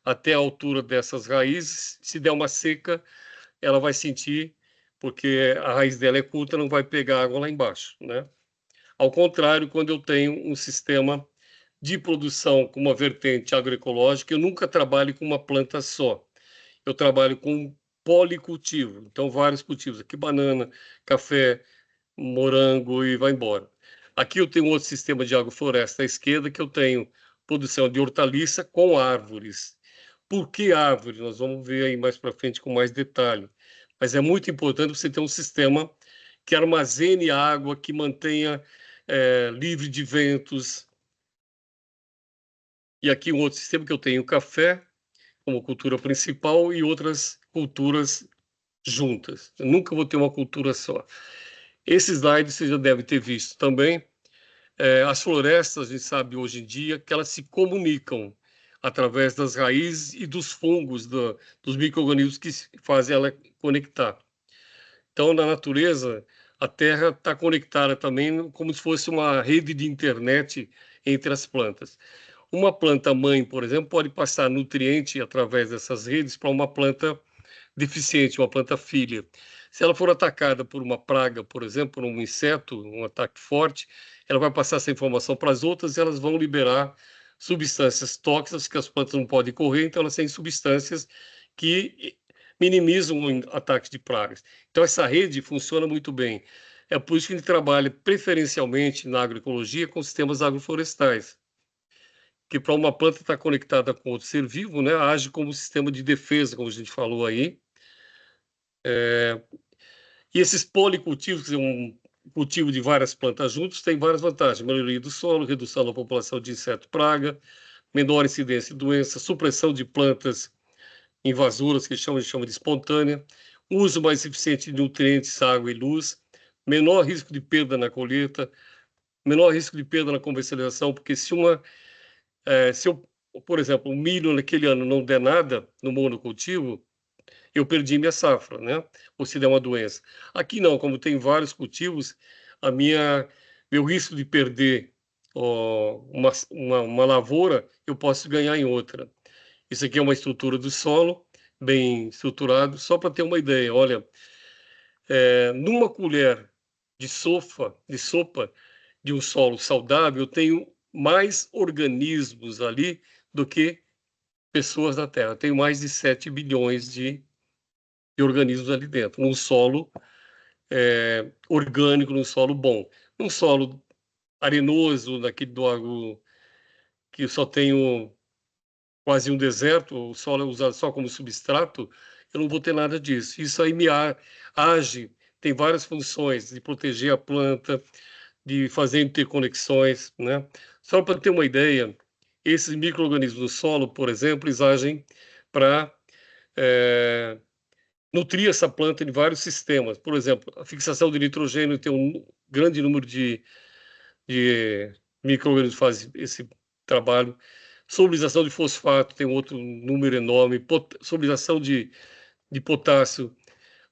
até a altura dessas raízes. Se der uma seca, ela vai sentir, porque a raiz dela é curta, não vai pegar água lá embaixo, né? Ao contrário, quando eu tenho um sistema de produção com uma vertente agroecológica, eu nunca trabalho com uma planta só. Eu trabalho com policultivo, então vários cultivos, aqui banana, café, morango e vai embora. Aqui eu tenho outro sistema de agrofloresta à esquerda, que eu tenho produção de hortaliça com árvores. Por que árvores? Nós vamos ver aí mais para frente com mais detalhe. Mas é muito importante você ter um sistema que armazene água, que mantenha livre de ventos. E aqui um outro sistema que eu tenho café como cultura principal e outras culturas juntas. Eu nunca vou ter uma cultura só. Esse slide você já deve ter visto também. As florestas, a gente sabe hoje em dia que elas se comunicam através das raízes e dos fungos, dos micro-organismos que fazem ela conectar. Então, na natureza, a Terra está conectada também como se fosse uma rede de internet entre as plantas. Uma planta mãe, por exemplo, pode passar nutriente através dessas redes para uma planta deficiente, uma planta filha. Se ela for atacada por uma praga, por exemplo, por um inseto, um ataque forte, ela vai passar essa informação para as outras e elas vão liberar substâncias tóxicas que as plantas não podem correr, então elas têm substâncias que minimizam o ataque de pragas. Então essa rede funciona muito bem. É por isso que a gente trabalha preferencialmente na agroecologia com sistemas agroflorestais, que para uma planta estar conectada com outro ser vivo, né, age como sistema de defesa, como a gente falou aí. E esses policultivos, que é um cultivo de várias plantas juntos, tem várias vantagens: melhoria do solo, redução da população de inseto-praga, menor incidência de doenças, supressão de plantas invasoras, que a gente chama de espontânea, uso mais eficiente de nutrientes, água e luz, menor risco de perda na colheita, menor risco de perda na comercialização, porque se eu, por exemplo, o milho naquele ano não der nada no monocultivo, eu perdi minha safra, né? Ou se der uma doença. Aqui não, como tem vários cultivos, meu risco de perder uma lavoura, eu posso ganhar em outra. Isso aqui é uma estrutura do solo, bem estruturado, só para ter uma ideia. Olha, numa colher de sopa de um solo saudável, eu tenho mais organismos ali do que pessoas na Terra. Eu tenho mais de 7 bilhões de organismos ali dentro, num solo orgânico, num solo bom. Num solo arenoso, daquele do agro, que só tenho quase um deserto, o solo é usado só como substrato, eu não vou ter nada disso. Isso aí age, tem várias funções, de proteger a planta, de fazer interconexões, né? Só para ter uma ideia, esses micro-organismos do solo, por exemplo, eles agem para nutrir essa planta de vários sistemas. Por exemplo, a fixação de nitrogênio tem um grande número de micro-organismos que fazem esse trabalho. Solubilização de fosfato tem outro número enorme. Solubilização de potássio,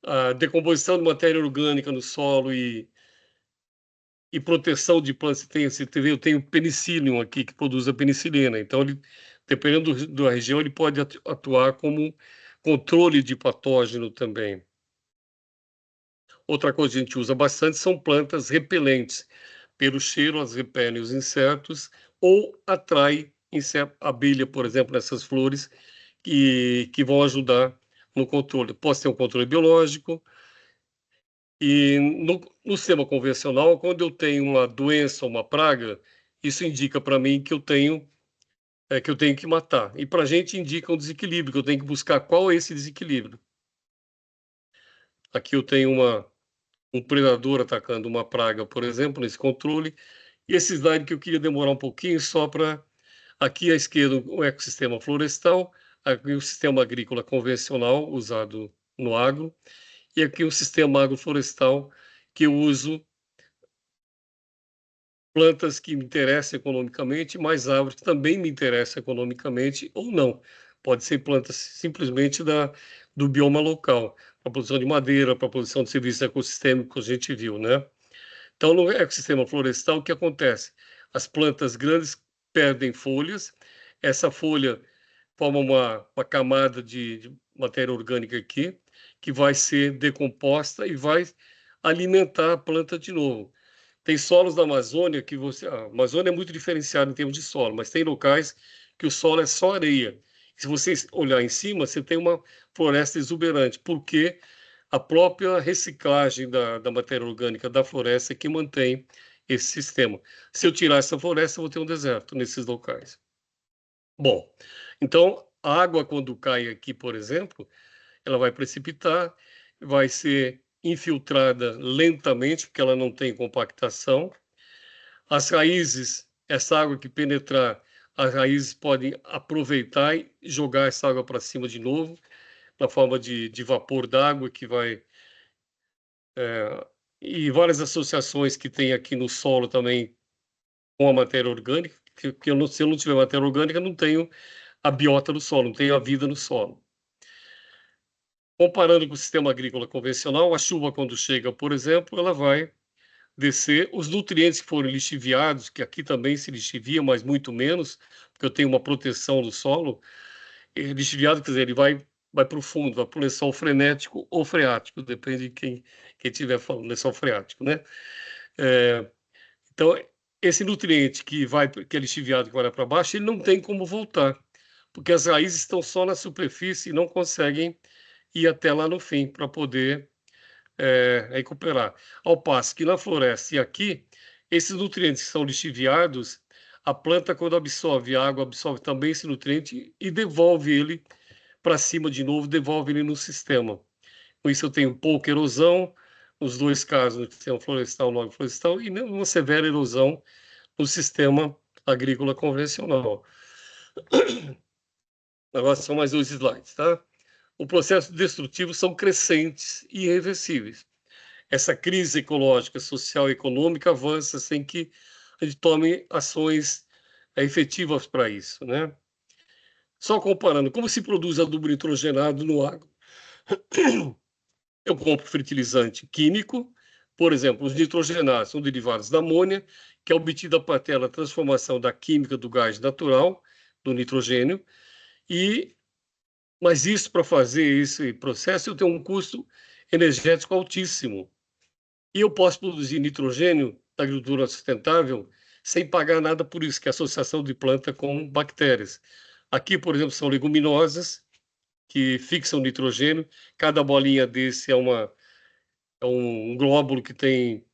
a decomposição de matéria orgânica no solo e proteção de plantas. Eu tenho penicillium aqui, que produz a penicilina. Então, dependendo da região, ele pode atuar como controle de patógeno também. Outra coisa que a gente usa bastante são plantas repelentes. Pelo cheiro, elas repelem os insetos ou atraem abelha, por exemplo, nessas flores, que vão ajudar no controle. Posso ter um controle biológico. E no sistema convencional, quando eu tenho uma doença ou uma praga, isso indica para mim que eu tenho que matar. E para a gente indica um desequilíbrio, que eu tenho que buscar qual é esse desequilíbrio. Aqui eu tenho um predador atacando uma praga, por exemplo, nesse controle. E esse slide que eu queria demorar um pouquinho só para... Aqui à esquerda o ecossistema florestal, aqui o sistema agrícola convencional usado no agro, e aqui o sistema agroflorestal que eu uso plantas que me interessam economicamente, mais árvores que também me interessam economicamente ou não. Pode ser plantas simplesmente do bioma local, para produção de madeira, para produção de serviços ecossistêmicos, a gente viu, né? Então, no ecossistema florestal, o que acontece? As plantas grandes perdem folhas, essa folha forma uma camada de matéria orgânica aqui, que vai ser decomposta e vai alimentar a planta de novo. Tem solos da Amazônia que a Amazônia é muito diferenciada em termos de solo, mas tem locais que o solo é só areia. Se você olhar em cima, você tem uma floresta exuberante, porque a própria reciclagem da matéria orgânica da floresta é que mantém esse sistema. Se eu tirar essa floresta, eu vou ter um deserto nesses locais. Bom, então, a água, quando cai aqui, por exemplo, ela vai precipitar, vai ser infiltrada lentamente, porque ela não tem compactação. As raízes, essa água que penetrar, as raízes podem aproveitar e jogar essa água para cima de novo, na forma de vapor d'água que vai... e várias associações que tem aqui no solo também com a matéria orgânica, que se eu não tiver matéria orgânica, não tenho a biota do solo, não tenho a vida no solo. Comparando com o sistema agrícola convencional, a chuva, quando chega, por exemplo, ela vai descer os nutrientes que foram lixiviados, que aqui também se lixivia, mas muito menos, porque eu tenho uma proteção do solo. E lixiviado, quer dizer, ele vai para o fundo, vai para o lençol frenético ou freático, depende de quem estiver falando, lençol freático, né? Então, esse nutriente que é lixiviado, que vai para baixo, ele não tem como voltar, porque as raízes estão só na superfície e não conseguem ir até lá no fim para poder recuperar. Ao passo que na floresta e aqui, esses nutrientes que são lixiviados, a planta, quando absorve a água, absorve também esse nutriente e devolve ele para cima de novo, devolve ele no sistema. Com isso eu tenho pouca erosão, nos dois casos, no sistema florestal, no agroflorestal, e uma severa erosão no sistema agrícola convencional. Agora são mais 2 slides, tá? O processo destrutivo são crescentes e irreversíveis. Essa crise ecológica, social e econômica avança sem que a gente tome ações efetivas para isso, né? Só comparando, como se produz adubo nitrogenado no agro? Eu compro fertilizante químico, por exemplo, os nitrogenados são derivados da amônia, que é obtida a partir da transformação da química do gás natural, do nitrogênio, mas isso, para fazer esse processo, eu tenho um custo energético altíssimo. E eu posso produzir nitrogênio da agricultura sustentável sem pagar nada por isso, que é a associação de planta com bactérias. Aqui, por exemplo, são leguminosas que fixam nitrogênio. Cada bolinha desse é um glóbulo que tem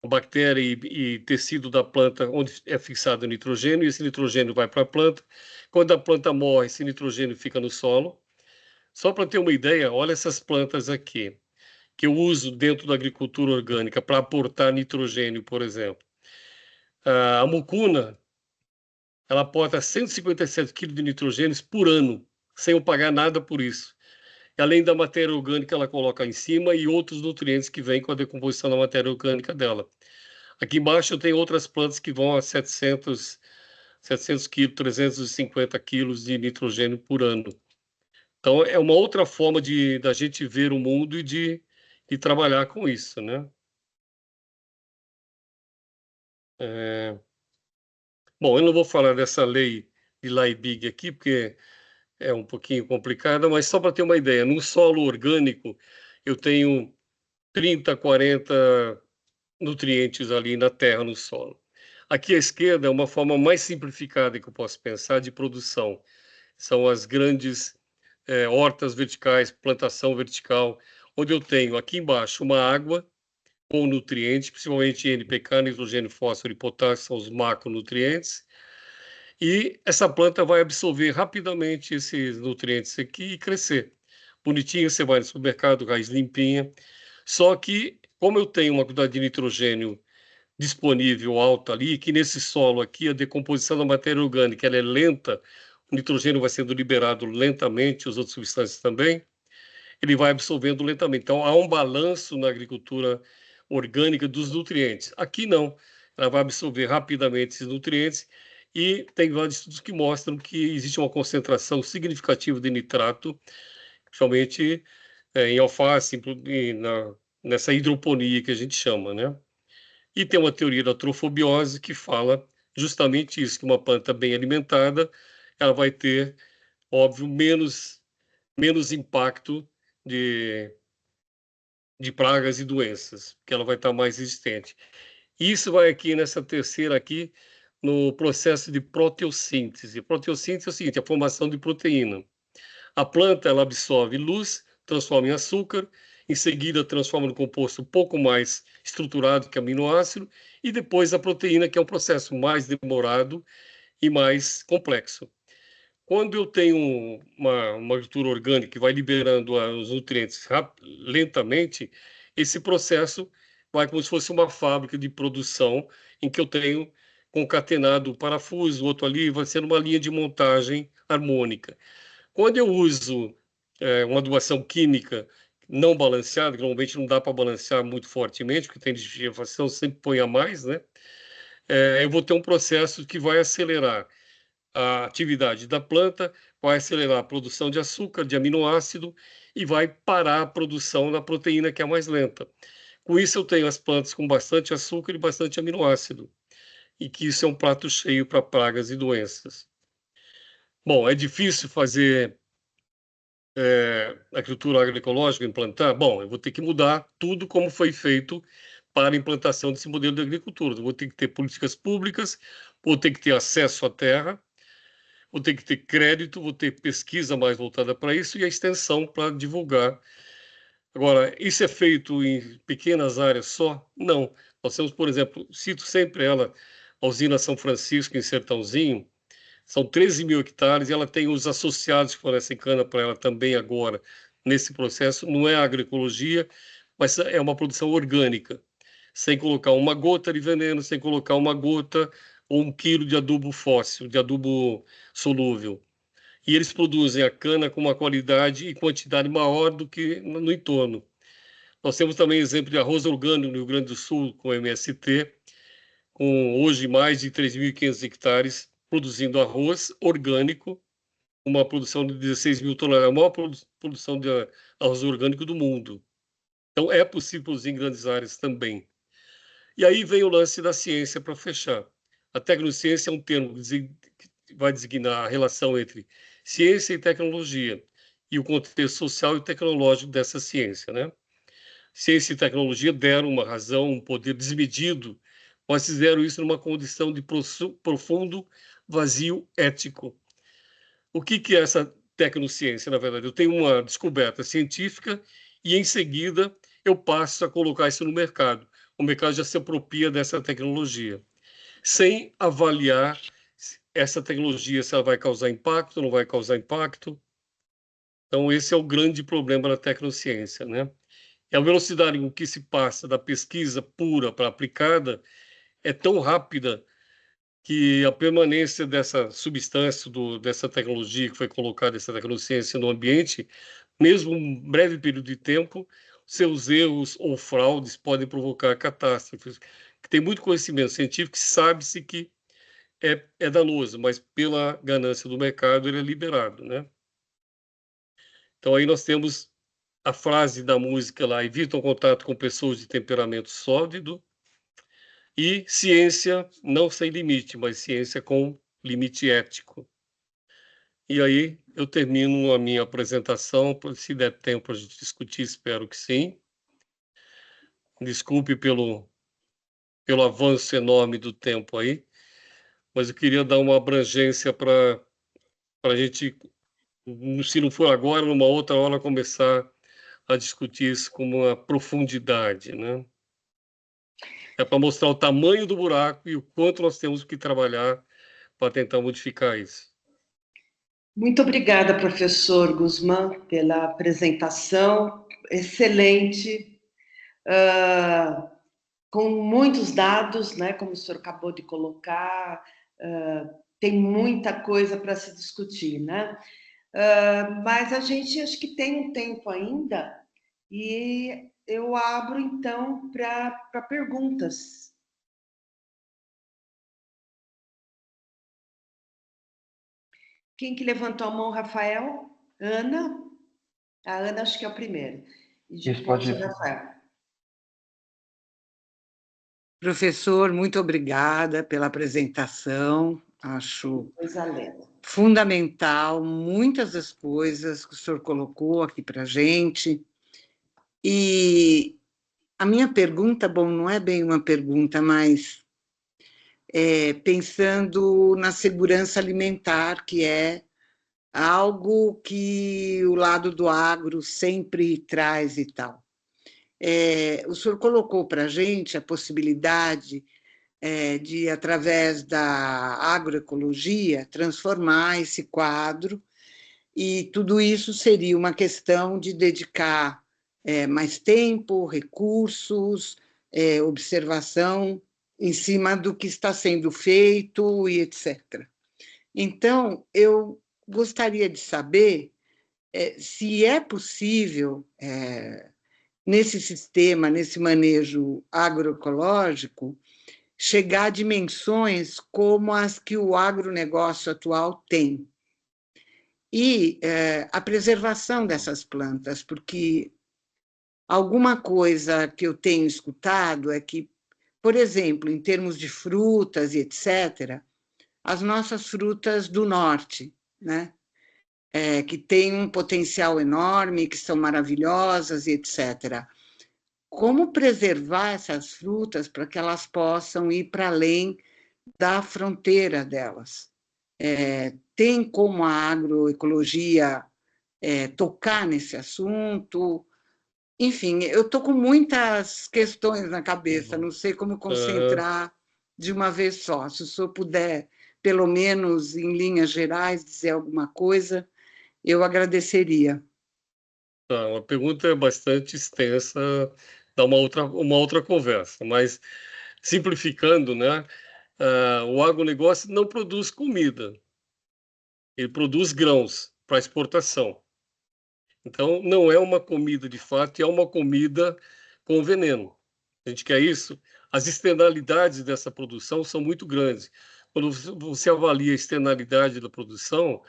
bactéria e tecido da planta onde é fixado o nitrogênio, e esse nitrogênio vai para a planta. Quando a planta morre, esse nitrogênio fica no solo. Só para ter uma ideia, olha essas plantas aqui, que eu uso dentro da agricultura orgânica para aportar nitrogênio, por exemplo. A mucuna, ela aporta 157 kg de nitrogênio por ano, sem eu pagar nada por isso. E, além da matéria orgânica, ela coloca em cima e outros nutrientes que vêm com a decomposição da matéria orgânica dela. Aqui embaixo eu tenho outras plantas que vão a 700 kg, 350 kg de nitrogênio por ano. Então, é uma outra forma da gente ver o mundo e de trabalhar com isso, né? Bom, eu não vou falar dessa lei de Liebig aqui, porque é um pouquinho complicada, mas só para ter uma ideia, no solo orgânico, eu tenho 30, 40 nutrientes ali na terra, no solo. Aqui à esquerda é uma forma mais simplificada que eu posso pensar de produção. São as grandes hortas verticais, plantação vertical, onde eu tenho aqui embaixo uma água com nutrientes, principalmente NPK, nitrogênio, fósforo e potássio, são os macronutrientes, e essa planta vai absorver rapidamente esses nutrientes aqui e crescer. Bonitinha, você vai no supermercado, raiz limpinha, só que, como eu tenho uma quantidade de nitrogênio disponível alta ali, que nesse solo aqui a decomposição da matéria orgânica ela é lenta, o nitrogênio vai sendo liberado lentamente, as outras substâncias também, ele vai absorvendo lentamente. Então, há um balanço na agricultura orgânica dos nutrientes. Aqui não, ela vai absorver rapidamente esses nutrientes e tem vários estudos que mostram que existe uma concentração significativa de nitrato, principalmente em alface, nessa hidroponia que a gente chama, né? E tem uma teoria da trofobiose que fala justamente isso, que uma planta bem alimentada, ela vai ter, óbvio, menos impacto de pragas e doenças, porque ela vai estar mais resistente. Isso vai aqui nessa terceira aqui, no processo de proteossíntese. Proteossíntese é o seguinte, a formação de proteína. A planta, ela absorve luz, transforma em açúcar, em seguida transforma no composto um pouco mais estruturado que aminoácido, e depois a proteína, que é um processo mais demorado e mais complexo. Quando eu tenho uma agricultura orgânica que vai liberando os nutrientes lentamente, esse processo vai como se fosse uma fábrica de produção em que eu tenho concatenado o parafuso, o outro ali, vai sendo uma linha de montagem harmônica. Quando eu uso uma adubação química não balanceada, que normalmente não dá para balancear muito fortemente, porque tem lixiviação, sempre põe a mais, né? Eu vou ter um processo que vai acelerar a atividade da planta, vai acelerar a produção de açúcar, de aminoácido, e vai parar a produção da proteína, que é mais lenta. Com isso, eu tenho as plantas com bastante açúcar e bastante aminoácido, e que isso é um prato cheio para pragas e doenças. Bom, é difícil fazer agricultura agroecológica, implantar? Bom, eu vou ter que mudar tudo como foi feito para a implantação desse modelo de agricultura. Eu vou ter que ter políticas públicas, vou ter que ter acesso à terra, vou ter que ter crédito, vou ter pesquisa mais voltada para isso e a extensão para divulgar. Agora, isso é feito em pequenas áreas só? Não. Nós temos, por exemplo, cito sempre ela, a usina São Francisco, em Sertãozinho, são 13 mil hectares e ela tem os associados que fornecem cana para ela também agora, nesse processo. Não é agroecologia, mas é uma produção orgânica, sem colocar uma gota de veneno, sem colocar uma gota ou 1 quilo de adubo fóssil, de adubo solúvel. E eles produzem a cana com uma qualidade e quantidade maior do que no entorno. Nós temos também exemplo de arroz orgânico no Rio Grande do Sul, com MST, com hoje mais de 3.500 hectares produzindo arroz orgânico, uma produção de 16 mil toneladas, a maior produção de arroz orgânico do mundo. Então, é possível produzir em grandes áreas também. E aí vem o lance da ciência para fechar. A tecnociência é um termo que vai designar a relação entre ciência e tecnologia e o contexto social e tecnológico dessa ciência, né? Ciência e tecnologia deram uma razão, um poder desmedido, mas fizeram isso numa condição de profundo vazio ético. O que é essa tecnociência, na verdade? Eu tenho uma descoberta científica e, em seguida, eu passo a colocar isso no mercado. O mercado já se apropria dessa tecnologia, sem avaliar essa tecnologia, se ela vai causar impacto ou não vai causar impacto. Então, esse é o grande problema da tecnociência, né? E a velocidade com que se passa da pesquisa pura para aplicada é tão rápida que a permanência dessa substância, dessa tecnologia que foi colocada, essa tecnociência no ambiente, mesmo um breve período de tempo, seus erros ou fraudes podem provocar catástrofes. Tem muito conhecimento científico que sabe-se que é danoso, mas pela ganância do mercado ele é liberado, né? Então aí nós temos a frase da música lá, evita o contato com pessoas de temperamento sólido, e ciência não sem limite, mas ciência com limite ético. E aí eu termino a minha apresentação, se der tempo para a gente discutir, espero que sim. Desculpe pelo avanço enorme do tempo aí, mas eu queria dar uma abrangência para a gente, se não for agora, numa outra hora, começar a discutir isso com uma profundidade, né? É para mostrar o tamanho do buraco e o quanto nós temos que trabalhar para tentar modificar isso. Muito obrigada, professor Guzmán, pela apresentação excelente, com muitos dados, né, como o senhor acabou de colocar, tem muita coisa para se discutir, né? Mas a gente acho que tem um tempo ainda e eu abro então para perguntas. Quem que levantou a mão, Rafael? Ana? A Ana acho que é o primeiro. E Isso, depois pode o ir. Rafael. Professor, muito obrigada pela apresentação. Acho Coisa linda. fundamental muitas das coisas que o senhor colocou aqui para a gente. E a minha pergunta, bom, não é bem uma pergunta, mas pensando na segurança alimentar, que é algo que o lado do agro sempre traz e tal. O senhor colocou para a gente a possibilidade de, através da agroecologia, transformar esse quadro, e tudo isso seria uma questão de dedicar mais tempo, recursos, observação em cima do que está sendo feito e etc. Então, eu gostaria de saber se é possível, nesse sistema, nesse manejo agroecológico, chegar a dimensões como as que o agronegócio atual tem. E a preservação dessas plantas, porque alguma coisa que eu tenho escutado é que, por exemplo, em termos de frutas e etc., as nossas frutas do norte, né, que têm um potencial enorme, que são maravilhosas e etc., como preservar essas frutas para que elas possam ir para além da fronteira delas? Tem como a agroecologia tocar nesse assunto? Enfim, eu estou com muitas questões na cabeça, não sei como concentrar de uma vez só. Se o senhor puder, pelo menos em linhas gerais, dizer alguma coisa, eu agradeceria. Tá, a pergunta é bastante extensa, dá uma outra conversa, mas simplificando, né? O agronegócio não produz comida, ele produz grãos para exportação. Então, não é uma comida de fato, é uma comida com veneno. A gente quer isso. As externalidades dessa produção são muito grandes. Quando você avalia a externalidade da produção,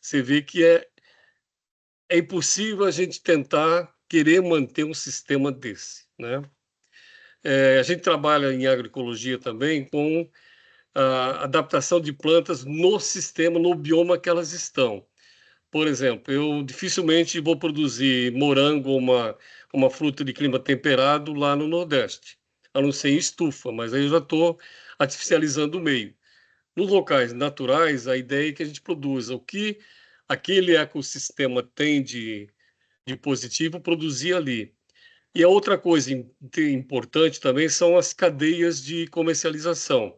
você vê que é impossível a gente tentar querer manter um sistema desse, né? A gente trabalha em agroecologia também com a adaptação de plantas no sistema, no bioma que elas estão. Por exemplo, eu dificilmente vou produzir morango ou uma fruta de clima temperado lá no Nordeste, a não ser em estufa, mas aí eu já estou artificializando o meio. Nos locais naturais, a ideia é que a gente produza o que aquele ecossistema tem de positivo, produzir ali. E a outra coisa importante também são as cadeias de comercialização.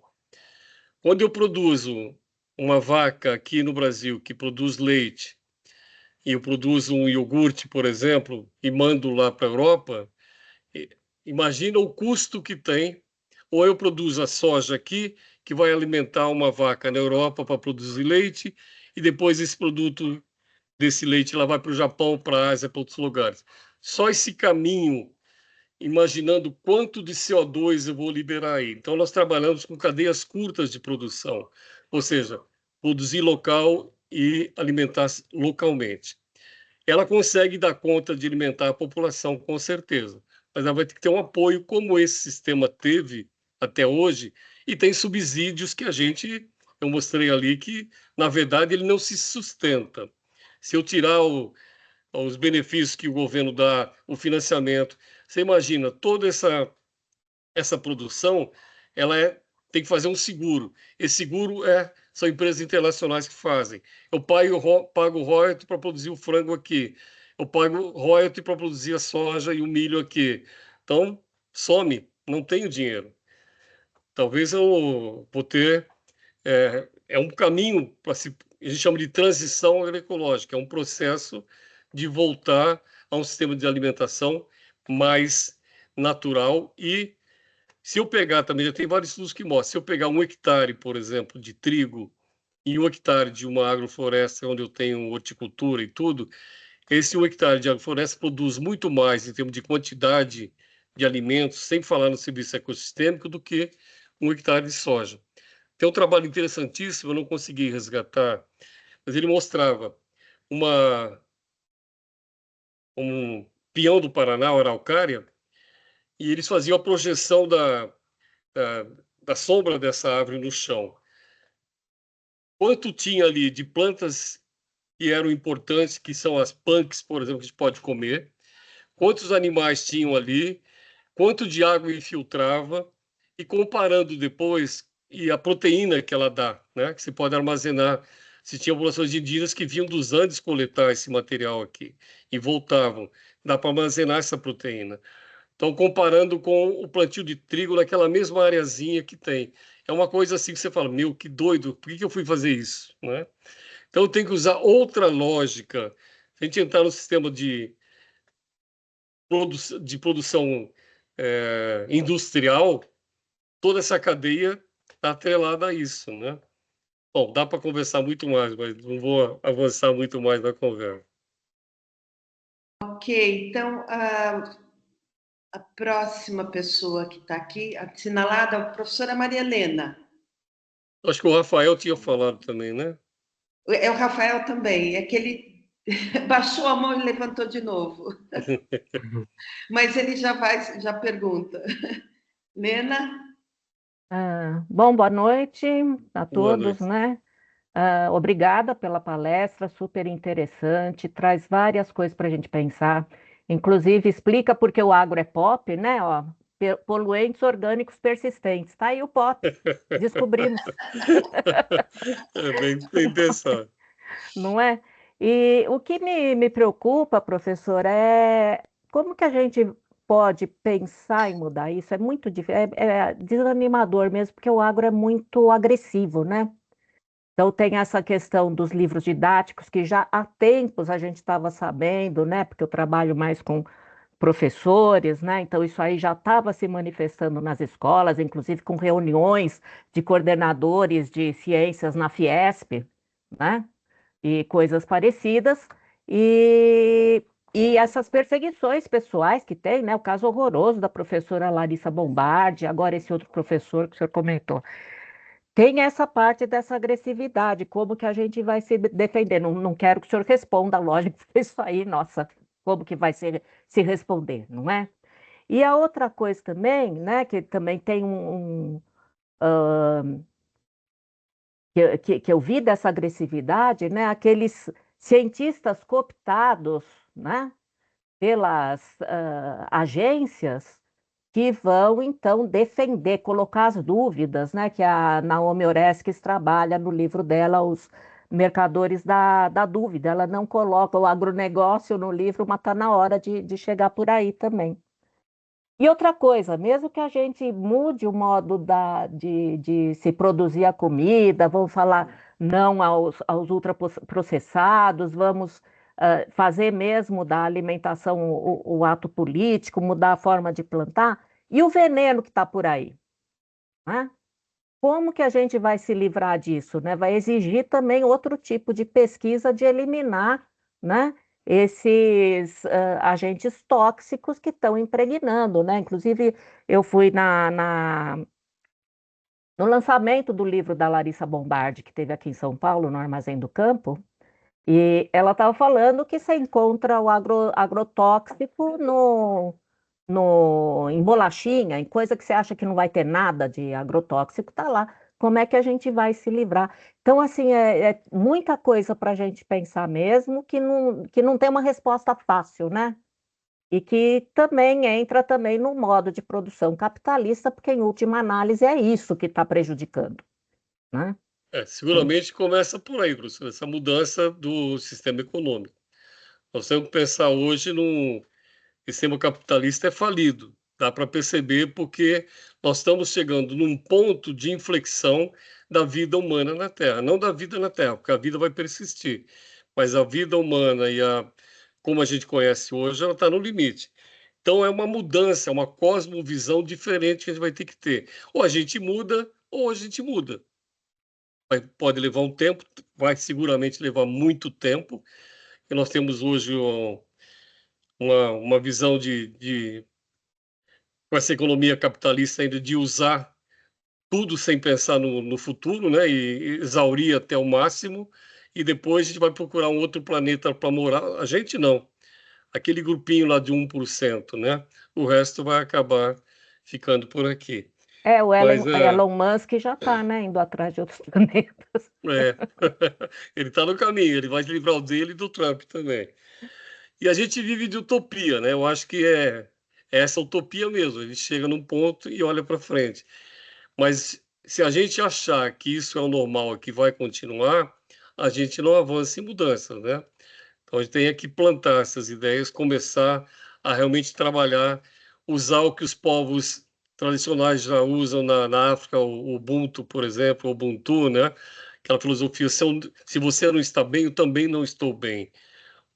Quando eu produzo uma vaca aqui no Brasil que produz leite, e eu produzo um iogurte, por exemplo, e mando lá para a Europa, imagina o custo que tem. Ou eu produzo a soja aqui, que vai alimentar uma vaca na Europa para produzir leite, e depois esse produto desse leite lá vai para o Japão, para a Ásia, para outros lugares. Só esse caminho, imaginando quanto de CO2 eu vou liberar aí. Então, nós trabalhamos com cadeias curtas de produção, ou seja, produzir local e alimentar localmente. Ela consegue dar conta de alimentar a população, com certeza, mas ela vai ter que ter um apoio como esse sistema teve até hoje, e tem subsídios que eu mostrei ali que, na verdade, ele não se sustenta. Se eu tirar os benefícios que o governo dá, o financiamento, você imagina, toda essa produção, tem que fazer um seguro. Esse seguro são empresas internacionais que fazem. Eu pago royalty para produzir o frango aqui. Eu pago royalty para produzir a soja e o milho aqui. Então, some, não tenho dinheiro. Talvez eu vou ter... um caminho para a gente chama de transição agroecológica, é um processo de voltar a um sistema de alimentação mais natural. E se eu pegar também, já tem vários estudos que mostram, se eu pegar 1 hectare, por exemplo, de trigo e 1 hectare de uma agrofloresta onde eu tenho horticultura e tudo, esse 1 hectare de agrofloresta produz muito mais em termos de quantidade de alimentos, sem falar no serviço ecossistêmico, do que 1 hectare de soja. Tem um trabalho interessantíssimo, eu não consegui resgatar, mas ele mostrava um peão do Paraná, a araucária, e eles faziam a projeção da sombra dessa árvore no chão. Quanto tinha ali de plantas que eram importantes, que são as punks, por exemplo, que a gente pode comer, quantos animais tinham ali, quanto de água infiltrava, e comparando depois, e a proteína que ela dá, né? Que se pode armazenar. Se tinha populações de indígenas que vinham dos Andes coletar esse material aqui e voltavam. Dá para armazenar essa proteína. Então, comparando com o plantio de trigo naquela mesma areazinha que tem. É uma coisa assim que você fala, meu, que doido, por que eu fui fazer isso? Né? Então, tem que usar outra lógica. Se a gente entrar no sistema de produção industrial, toda essa cadeia está atrelada a isso. Né? Bom, dá para conversar muito mais, mas não vou avançar muito mais na conversa. Ok, então a próxima pessoa que está aqui, assinalada, é a professora Maria Helena. Acho que o Rafael tinha falado também, né? É o Rafael também, é que ele baixou a mão e levantou de novo. Mas ele já pergunta. Lena? Bom, boa noite a Boa todos, noite. né? Obrigada pela palestra, super interessante, traz várias coisas para a gente pensar. Inclusive, explica por que o agro é pop, né? Ó, poluentes orgânicos persistentes. Tá aí o pop, descobrimos. É bem pensado. Não é? E o que me preocupa, professor, é como que a gente pode pensar em mudar isso? É muito difícil, é desanimador mesmo, porque o agro é muito agressivo, né? Então, tem essa questão dos livros didáticos, que já há tempos a gente estava sabendo, né? Porque eu trabalho mais com professores, né? Então, isso aí já estava se manifestando nas escolas, inclusive com reuniões de coordenadores de ciências na Fiesp, né? E coisas parecidas. E essas perseguições pessoais que tem, né? O caso horroroso da professora Larissa Bombardi, agora esse outro professor que o senhor comentou. Tem essa parte dessa agressividade, como que a gente vai se defender? Não quero que o senhor responda, lógico, porque isso aí, nossa, como que vai se responder, não é? E a outra coisa também, né, que também tem que eu vi dessa agressividade, né, aqueles cientistas cooptados, né, pelas agências que vão, então, defender, colocar as dúvidas, né, que a Naomi Oreskes trabalha no livro dela, Os Mercadores da Dúvida. Ela não coloca o agronegócio no livro, mas está na hora de chegar por aí também. E outra coisa, mesmo que a gente mude o modo de se produzir a comida, vamos falar não aos ultraprocessados, vamos fazer mesmo da alimentação o ato político, mudar a forma de plantar, e o veneno que está por aí, né? Como que a gente vai se livrar disso, né? Vai exigir também outro tipo de pesquisa de eliminar, né, esses agentes tóxicos que estão impregnando, né? Inclusive, eu fui no lançamento do livro da Larissa Bombardi, que teve aqui em São Paulo, no Armazém do Campo, e ela estava falando que você encontra o agrotóxico em bolachinha, em coisa que você acha que não vai ter nada de agrotóxico, tá lá. Como é que a gente vai se livrar? Então, assim, é muita coisa para a gente pensar mesmo que não tem uma resposta fácil, né? E que também entra também no modo de produção capitalista, porque, em última análise, é isso que está prejudicando, né? Seguramente começa por aí, professor, essa mudança do sistema econômico. Nós temos que pensar hoje num sistema capitalista falido. Dá para perceber porque nós estamos chegando num ponto de inflexão da vida humana na Terra. Não da vida na Terra, porque a vida vai persistir, mas a vida humana como a gente conhece hoje, ela está no limite. Então é uma mudança, é uma cosmovisão diferente que a gente vai ter que ter. Ou a gente muda, ou a gente muda. Pode levar um tempo, vai seguramente levar muito tempo. E nós temos hoje uma visão com essa economia capitalista ainda de usar tudo sem pensar no futuro, né? E exaurir até o máximo. E depois a gente vai procurar um outro planeta para morar. A gente não. Aquele grupinho lá de 1%, né? O resto vai acabar ficando por aqui. O Mas Elon Musk já está, né, indo atrás de outros planetas. ele está no caminho, ele vai se livrar o dele e do Trump também. E a gente vive de utopia, né? Eu acho que é essa utopia mesmo. Ele chega num ponto e olha para frente. Mas se a gente achar que isso é o normal e que vai continuar, a gente não avança em mudança, né? Então a gente tem que plantar essas ideias, começar a realmente trabalhar, usar o que os povos tradicionais já usam na África, o Ubuntu, por exemplo, o Ubuntu, né? Aquela filosofia, se você não está bem, eu também não estou bem.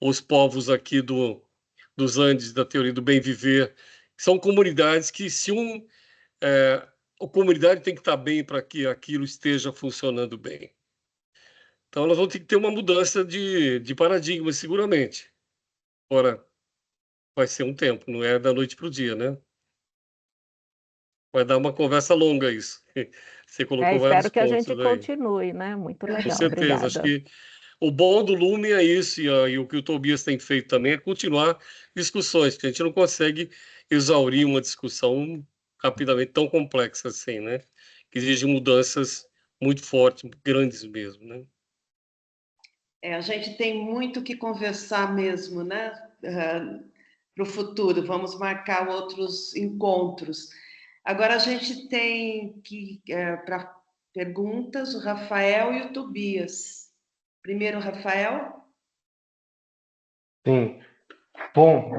Os povos aqui dos Andes, da teoria do bem viver, são comunidades que a comunidade tem que estar bem para que aquilo esteja funcionando bem. Então, nós vamos ter que ter uma mudança de paradigma, seguramente. Agora, vai ser um tempo, não é da noite para o dia, né? Vai dar uma conversa longa isso. Você colocou vários Espero que a pontos gente aí. continue, né? Muito Com legal, certeza. Acho obrigada. que o bom do Lume é isso, e o que o Tobias tem feito também é continuar discussões, porque a gente não consegue exaurir uma discussão rapidamente tão complexa assim, né? Que exige mudanças muito fortes, grandes mesmo, né? A gente tem muito que conversar mesmo, né? Para o futuro. Vamos marcar outros encontros. Agora a gente tem que, para perguntas, o Rafael e o Tobias. Primeiro, o Rafael. Sim. Bom,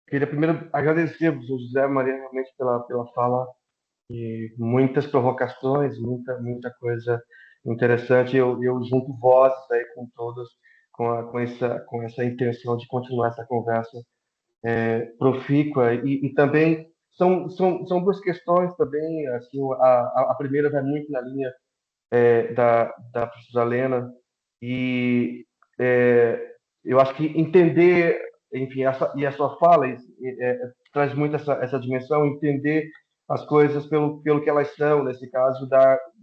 queria primeiro agradecer ao José Maria realmente pela fala e muitas provocações, muita coisa interessante. Eu junto vozes aí com todos, com essa intenção de continuar essa conversa profícua e também são duas questões também. Assim, a primeira vai muito na linha da professora Lena e eu acho que entender, enfim, e a sua fala traz muito essa dimensão, entender as coisas pelo que elas são, nesse caso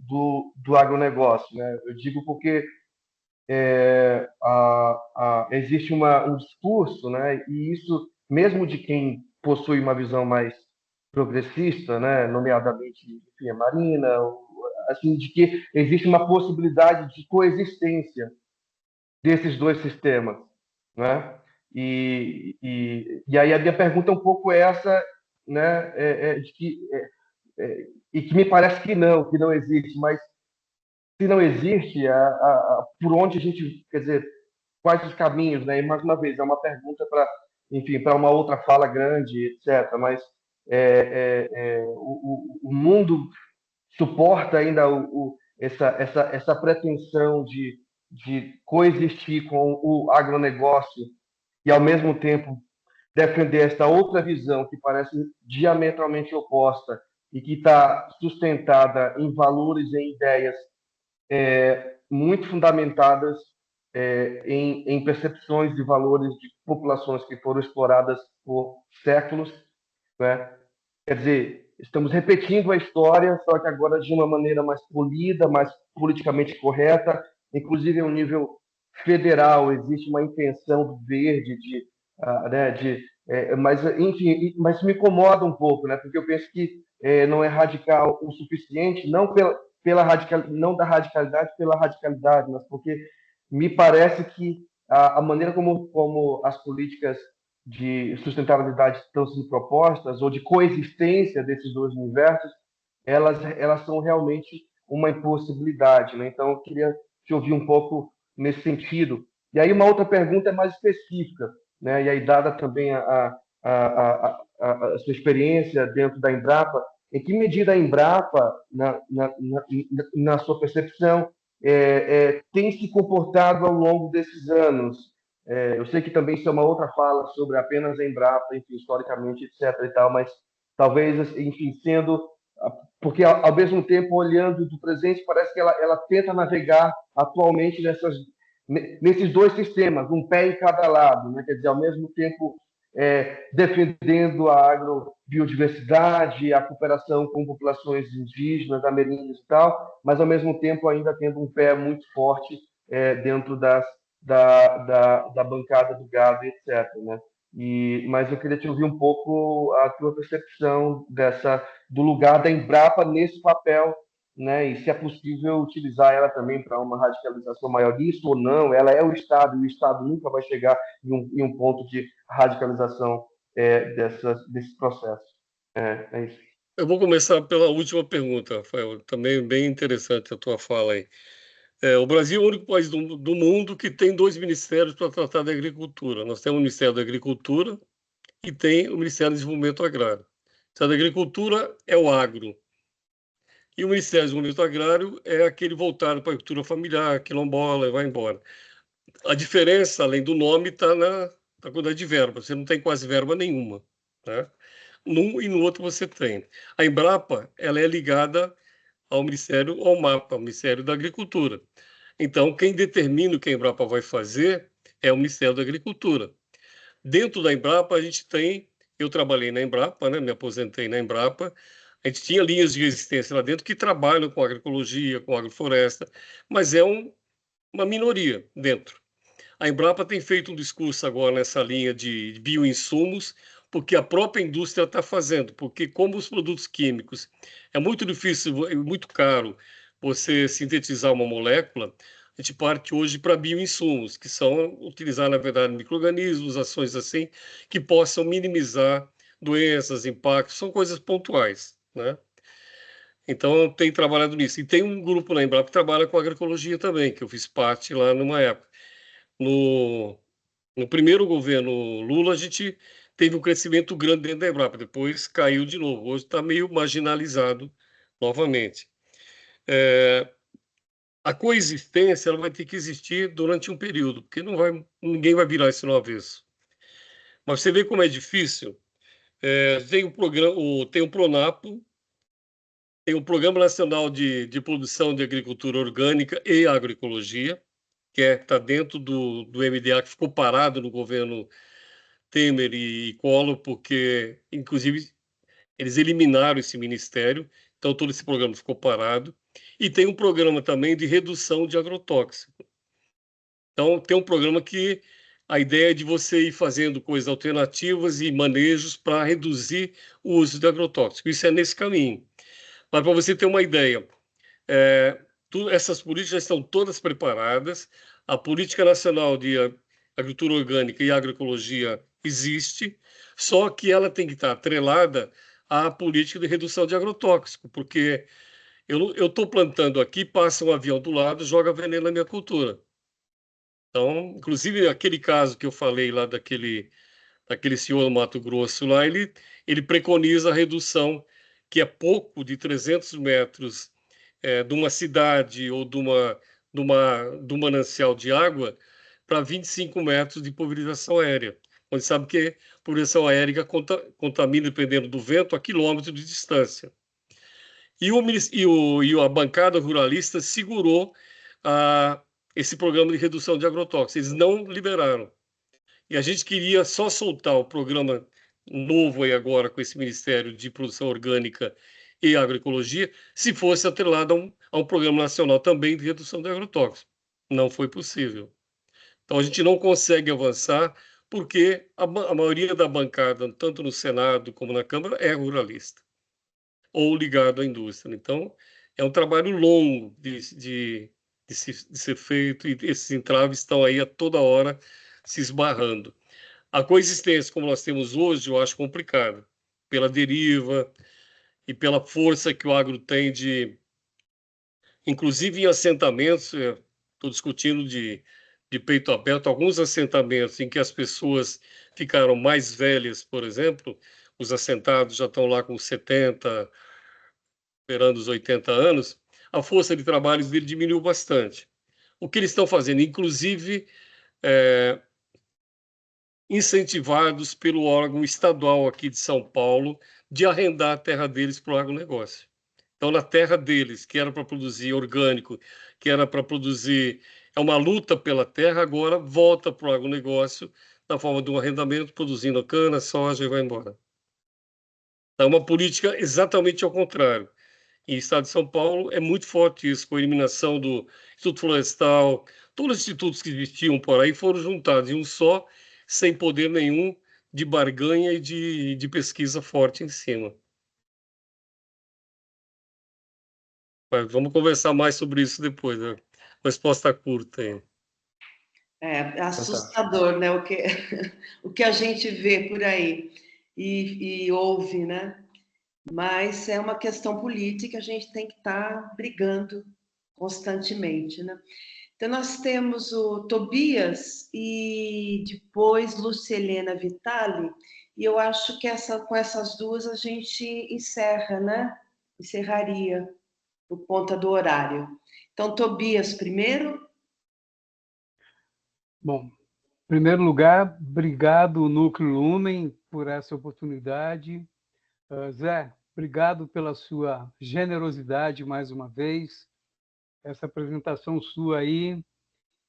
do agronegócio, né? Eu digo porque existe um discurso, né? E isso, mesmo de quem possui uma visão mais progressista, né? Nomeadamente, enfim, a Marina, assim, de que existe uma possibilidade de coexistência desses dois sistemas, né? E aí a minha pergunta é um pouco essa, né? E que me parece que não existe, mas se não existe, por onde a gente, quer dizer, quais os caminhos, né? E mais uma vez é uma pergunta para, enfim, para uma outra fala grande, etc. Mas o mundo suporta ainda essa pretensão de coexistir com o agronegócio e, ao mesmo tempo, defender esta outra visão que parece diametralmente oposta e que está sustentada em valores e em ideias muito fundamentadas em percepções de valores de populações que foram exploradas por séculos, né? Quer dizer, estamos repetindo a história, só que agora de uma maneira mais polida, mais politicamente correta, inclusive ao nível federal existe uma intenção do verde mas enfim, mas me incomoda um pouco, né? Porque eu penso que não é radical o suficiente, não não da radicalidade pela radicalidade, mas porque me parece que a maneira como as políticas de sustentabilidade estão sendo propostas, ou de coexistência desses dois universos, elas são realmente uma impossibilidade, né? Então, eu queria te ouvir um pouco nesse sentido. E aí, uma outra pergunta é mais específica, né? E aí, dada também a sua experiência dentro da Embrapa, em que medida a Embrapa, na sua percepção, tem se comportado ao longo desses anos? Eu sei que também isso é uma outra fala sobre apenas a Embrapa, enfim, historicamente, etc. e tal, mas talvez, enfim, porque ao mesmo tempo, olhando do presente, parece que ela tenta navegar atualmente nesses dois sistemas, um pé em cada lado, né? Quer dizer, ao mesmo tempo defendendo a agrobiodiversidade, a cooperação com populações indígenas, ameríndias e tal, mas ao mesmo tempo ainda tendo um pé muito forte dentro da bancada do gado, etc. Né? Mas eu queria te ouvir um pouco a tua percepção do lugar da Embrapa nesse papel, né? E se é possível utilizar ela também para uma radicalização maior, isso ou não, ela é o Estado, e o Estado nunca vai chegar em um ponto de radicalização desse processo. É isso. Eu vou começar pela última pergunta, Rafael. Também bem interessante a tua fala aí. O Brasil é o único país do mundo que tem 2 ministérios para tratar da agricultura. Nós temos o Ministério da Agricultura e tem o Ministério do Desenvolvimento Agrário. O Ministério da Agricultura é o agro. E o Ministério do Desenvolvimento Agrário é aquele voltado para a agricultura familiar, quilombola, e vai embora. A diferença, além do nome, está na quantidade de verba. Você não tem quase verba nenhuma, né? Num e no outro você tem. A Embrapa, ela é ligada ao MAPA, ao Ministério da Agricultura. Então, quem determina o que a Embrapa vai fazer é o Ministério da Agricultura. Dentro da Embrapa, a gente tem... Eu trabalhei na Embrapa, né? Me aposentei na Embrapa. A gente tinha linhas de resistência lá dentro que trabalham com agroecologia, com agrofloresta, mas é uma minoria dentro. A Embrapa tem feito um discurso agora nessa linha de bioinsumos, porque a própria indústria está fazendo, porque como os produtos químicos é muito difícil, é muito caro você sintetizar uma molécula, a gente parte hoje para bioinsumos, que são utilizar, na verdade, micro-organismos, ações assim, que possam minimizar doenças, impactos, são coisas pontuais, né? Então, eu tenho trabalhado nisso. E tem um grupo na Embrapa que trabalha com agroecologia também, que eu fiz parte lá numa época. No primeiro governo Lula, a gente teve um crescimento grande dentro da Embrapa, depois caiu de novo. Hoje está meio marginalizado novamente. A coexistência ela vai ter que existir durante um período, porque ninguém vai virar isso no avesso. Mas você vê como é difícil. Tem o Pronapo, tem o Programa Nacional de Produção de Agricultura Orgânica e Agroecologia, que está dentro do MDA, que ficou parado no governo Temer e Collor, porque, inclusive, eles eliminaram esse ministério, então todo esse programa ficou parado. E tem um programa também de redução de agrotóxico. Então, tem um programa que a ideia é de você ir fazendo coisas alternativas e manejos para reduzir o uso de agrotóxico. Isso é nesse caminho. Mas, para você ter uma ideia, essas políticas já estão todas preparadas. A Política Nacional de Agricultura Orgânica e Agroecologia existe, só que ela tem que estar atrelada à política de redução de agrotóxico, porque eu estou plantando aqui, passa um avião do lado, joga veneno na minha cultura. Então, inclusive, aquele caso que eu falei lá daquele senhor do Mato Grosso lá, ele preconiza a redução, que é pouco, de 300 metros de uma cidade ou de um manancial de água para 25 metros de pulverização aérea, onde sabe que a pulverização aérea contamina, dependendo do vento, a quilômetros de distância. E a bancada ruralista segurou esse programa de redução de agrotóxicos. Eles não liberaram. E a gente queria só soltar o programa novo aí agora com esse Ministério de Produção Orgânica e Agroecologia, se fosse atrelado a um programa nacional também de redução de agrotóxicos. Não foi possível. Então, a gente não consegue avançar porque a maioria da bancada, tanto no Senado como na Câmara, é ruralista ou ligado à indústria. Então, é um trabalho longo de ser feito e esses entraves estão aí a toda hora se esbarrando. A coexistência, como nós temos hoje, eu acho complicada, pela deriva e pela força que o agro tem inclusive em assentamentos, estou discutindo de peito aberto, alguns assentamentos em que as pessoas ficaram mais velhas, por exemplo, os assentados já estão lá com 70, esperando os 80 anos, a força de trabalho dele diminuiu bastante. O que eles estão fazendo, inclusive, incentivados pelo órgão estadual aqui de São Paulo, de arrendar a terra deles para o agronegócio. Então, na terra deles, que era para produzir orgânico, que era para produzir... É uma luta pela terra, agora volta para o agronegócio na forma de um arrendamento, produzindo cana, soja e vai embora. É uma política exatamente ao contrário. Em estado de São Paulo é muito forte isso, com a eliminação do Instituto Florestal, todos os institutos que existiam por aí foram juntados em um só, sem poder nenhum de barganha e de pesquisa forte em cima. Mas vamos conversar mais sobre isso depois, né? Resposta curta aí. É assustador, né? O que a gente vê por aí e ouve, né? Mas é uma questão política, a gente tem que estar brigando constantemente, né? Então, nós temos o Tobias e depois Lucelena Vitali, e eu acho que com essas duas a gente encerra, né? Encerraria por conta do horário. Então, Tobias primeiro. Bom, em primeiro lugar, obrigado, Núcleo Lumen, por essa oportunidade. Zé, obrigado pela sua generosidade mais uma vez. Essa apresentação sua aí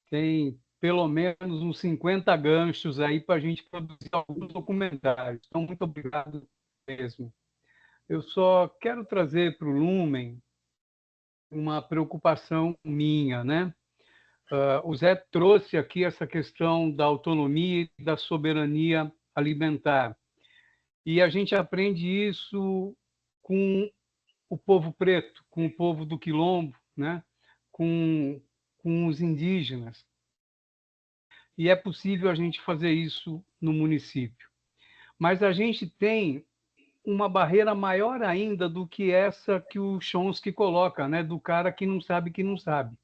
tem pelo menos uns 50 ganchos aí para a gente produzir alguns documentários. Então, muito obrigado mesmo. Eu só quero trazer para o Lumen uma preocupação minha, né? O Zé trouxe aqui essa questão da autonomia e da soberania alimentar. E a gente aprende isso com o povo preto, com o povo do Quilombo, né? com os indígenas. E é possível a gente fazer isso no município. Mas a gente tem uma barreira maior ainda do que essa que o Chomsky coloca, né? Do cara que não sabe que não sabe.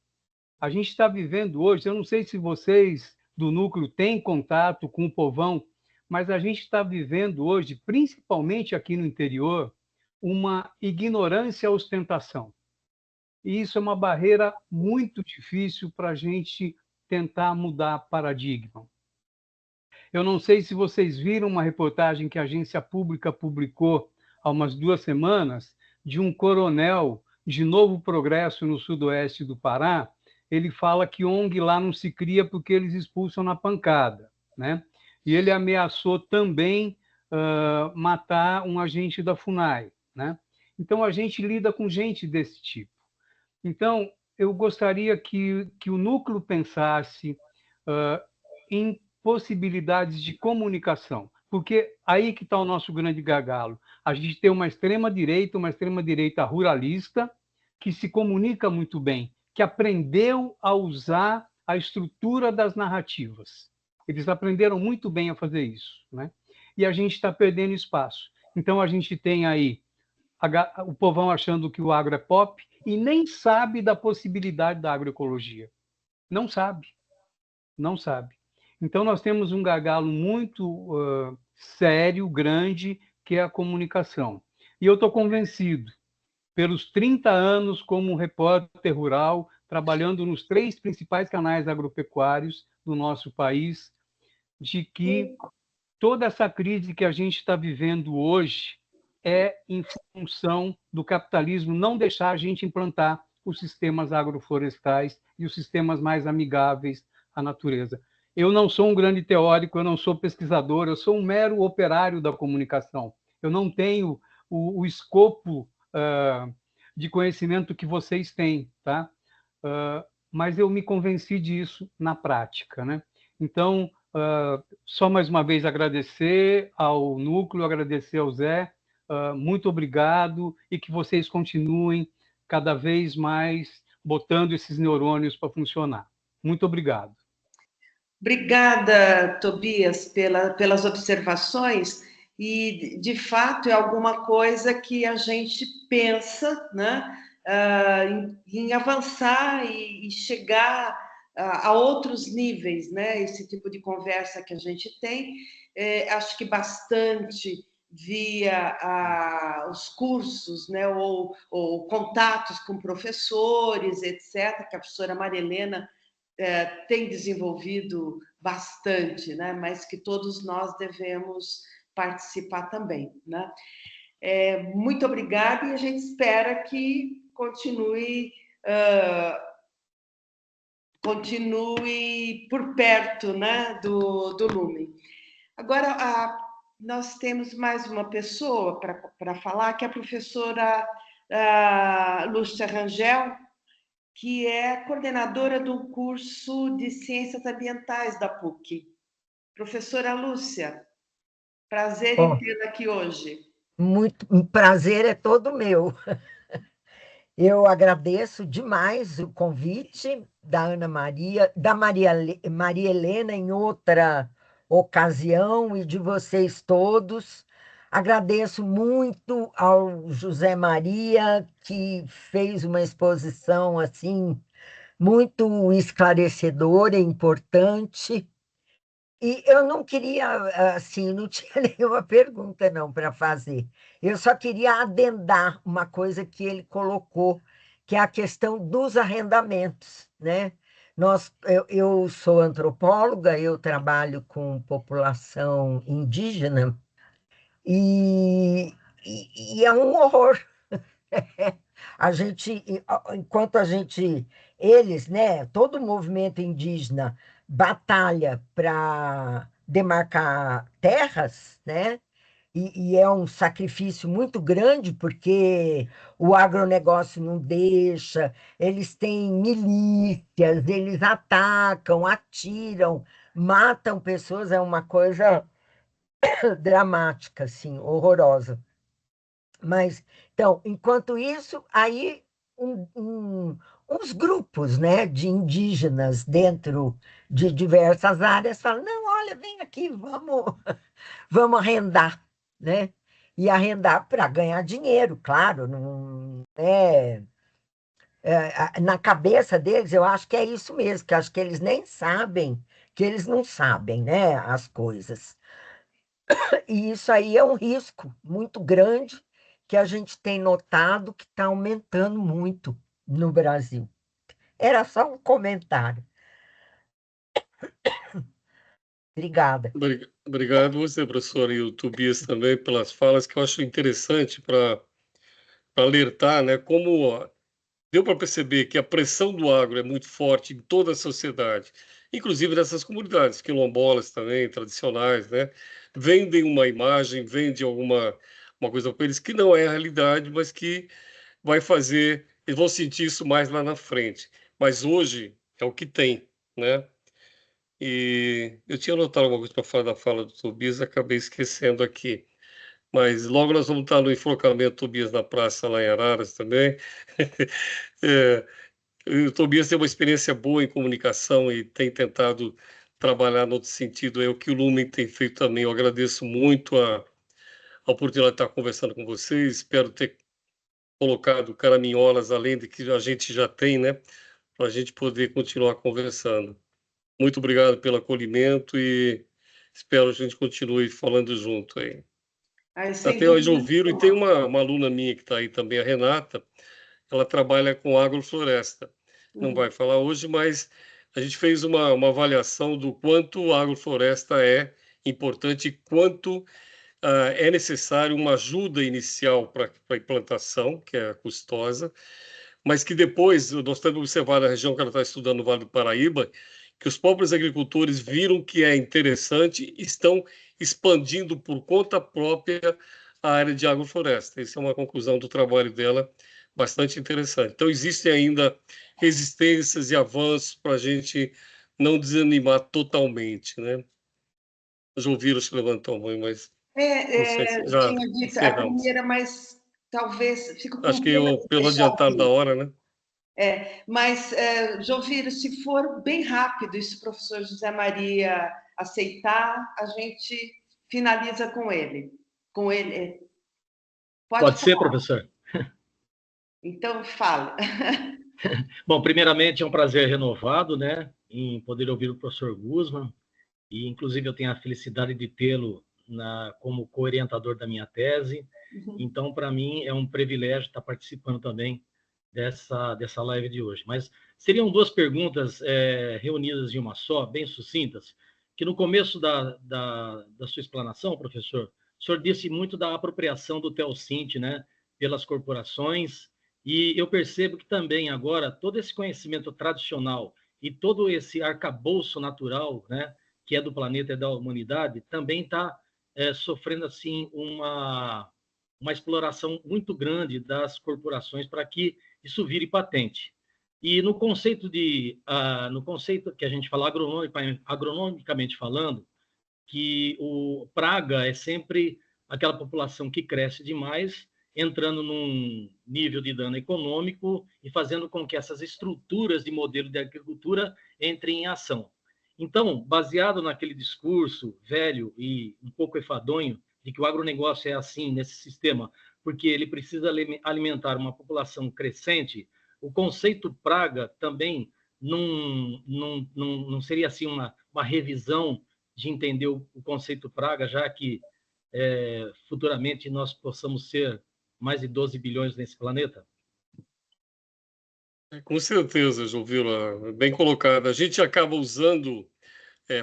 A gente está vivendo hoje, eu não sei se vocês do núcleo têm contato com o povão, mas a gente está vivendo hoje, principalmente aqui no interior, uma ignorância à ostentação. E isso é uma barreira muito difícil para a gente tentar mudar paradigma. Eu não sei se vocês viram uma reportagem que a agência pública publicou há umas 2 semanas de um coronel de Novo Progresso, no sudoeste do Pará. Ele fala que ONG lá não se cria porque eles expulsam na pancada, né? E ele ameaçou também matar um agente da FUNAI, né? Então, a gente lida com gente desse tipo. Então, eu gostaria que o núcleo pensasse em possibilidades de comunicação, porque aí que está o nosso grande gargalo. A gente tem uma extrema-direita ruralista, que se comunica muito bem, que aprendeu a usar a estrutura das narrativas. Eles aprenderam muito bem a fazer isso, né? E a gente está perdendo espaço. Então, a gente tem aí o povão achando que o agro é pop e nem sabe da possibilidade da agroecologia. Não sabe. Não sabe. Então, nós temos um gargalo muito sério, grande, que é a comunicação. E eu estou convencido, pelos 30 anos como repórter rural, trabalhando nos 3 principais canais agropecuários do nosso país, de que toda essa crise que a gente está vivendo hoje é em função do capitalismo não deixar a gente implantar os sistemas agroflorestais e os sistemas mais amigáveis à natureza. Eu não sou um grande teórico, eu não sou pesquisador, eu sou um mero operário da comunicação. Eu não tenho o escopo de conhecimento que vocês têm, tá? Mas eu me convenci disso na prática, né? Então, só mais uma vez agradecer ao núcleo, agradecer ao Zé, muito obrigado e que vocês continuem cada vez mais botando esses neurônios para funcionar. Muito obrigado. Obrigada, Tobias, pelas observações, e, de fato, é alguma coisa que a gente pensa, né, em avançar e chegar a outros níveis, né, esse tipo de conversa que a gente tem, acho que bastante via os cursos, né, ou contatos com professores, etc., que a professora Maria Helena tem desenvolvido bastante, né? Mas que todos nós devemos participar também, né? Muito obrigada e a gente espera que continue por perto, né, do Lumen. Agora, nós temos mais uma pessoa para falar, que é a professora Lúcia Rangel, que é coordenadora do curso de Ciências Ambientais da PUC. Professora Lúcia. Prazer Bom, em tê-la aqui hoje. muito prazer é todo meu. Eu agradeço demais o convite da Ana Maria, da Maria Helena em outra ocasião e de vocês todos. Agradeço muito ao José Maria, que fez uma exposição assim muito esclarecedora e importante. E eu não queria, assim, não tinha nenhuma pergunta não para fazer. Eu só queria adendar uma coisa que ele colocou, que é a questão dos arrendamentos, né? Eu sou antropóloga, eu trabalho com população indígena e é um horror. A gente, enquanto eles, né, todo o movimento indígena batalha para demarcar terras, né, e é um sacrifício muito grande, porque o agronegócio não deixa, eles têm milícias, eles atacam, atiram, matam pessoas, é uma coisa dramática, assim, horrorosa. Mas, então, enquanto isso, aí uns grupos, né, de indígenas dentro de diversas áreas falam, não, olha, vem aqui, vamos arrendar, né? E arrendar para ganhar dinheiro, claro, não na cabeça deles, eu acho que é isso mesmo, que acho que eles nem sabem, que eles não sabem, né, as coisas. E isso aí é um risco muito grande que a gente tem notado que está aumentando muito no Brasil. Era só um comentário. Obrigada. Obrigado você, professor, e o Tobias também, pelas falas que eu acho interessante para alertar, né, como ó, deu para perceber que a pressão do agro é muito forte em toda a sociedade, inclusive nessas comunidades quilombolas também, tradicionais, né? Vendem uma imagem, vendem uma coisa para eles que não é a realidade, mas que vai fazer, eles vão sentir isso mais lá na frente. Mas hoje é o que tem, né? E eu tinha anotado alguma coisa para falar da fala do Tobias, acabei esquecendo aqui. Mas logo nós vamos estar no enforcamento Tobias na praça lá em Araras também. É, o Tobias tem uma experiência boa em comunicação e tem tentado trabalhar no outro sentido. É o que o Lumen tem feito também. Eu agradeço muito a oportunidade de estar conversando com vocês. Espero ter colocado caraminholas além do que a gente já tem, né? Para a gente poder continuar conversando. Muito obrigado pelo acolhimento e espero que a gente continue falando junto aí. Sem Até hoje dúvida ouviram, e tem uma aluna minha que está aí também, a Renata, ela trabalha com agrofloresta. Não vai falar hoje, mas a gente fez uma avaliação do quanto a agrofloresta é importante e quanto é necessário uma ajuda inicial para a implantação, que é custosa, mas que depois, nós temos observado a região que ela está estudando, no Vale do Paraíba, que os próprios agricultores viram que é interessante e estão expandindo por conta própria a área de agrofloresta. Essa é uma conclusão do trabalho dela bastante interessante. Então, existem ainda resistências e avanços para a gente não desanimar totalmente, né? Já ouviram se levantar a mão, mas não sei se já tinha dito a encerramos. primeira, mas talvez fico com Acho que pena de pelo deixar adiantado da hora, né? Mas, Joviro, se for bem rápido, e se o professor José Maria aceitar, a gente finaliza com ele. Com ele. Pode ser, professor? Então, fala. Bom, primeiramente, é um prazer renovado, né, em poder ouvir o professor Guzman, e, inclusive, eu tenho a felicidade de tê-lo como co-orientador da minha tese. Então, para mim, é um privilégio estar participando também dessa live de hoje. Mas seriam duas perguntas reunidas em uma só, bem sucintas, que no começo da sua explanação, professor, o senhor disse muito da apropriação do Teosinte, né, pelas corporações, e eu percebo que também agora todo esse conhecimento tradicional e todo esse arcabouço natural, né, que é do planeta e da humanidade, também está sofrendo assim uma exploração muito grande das corporações para que isso vire patente. E no conceito que a gente fala agronomicamente falando, que o praga é sempre aquela população que cresce demais, entrando num nível de dano econômico e fazendo com que essas estruturas de modelo de agricultura entrem em ação. Então, baseado naquele discurso velho e um pouco enfadonho de que o agronegócio é assim, nesse sistema, porque ele precisa alimentar uma população crescente, o conceito praga também não seria assim uma revisão de entender o conceito praga, já que futuramente nós possamos ser mais de 12 bilhões nesse planeta? Com certeza, Jovila, bem colocado. A gente acaba usando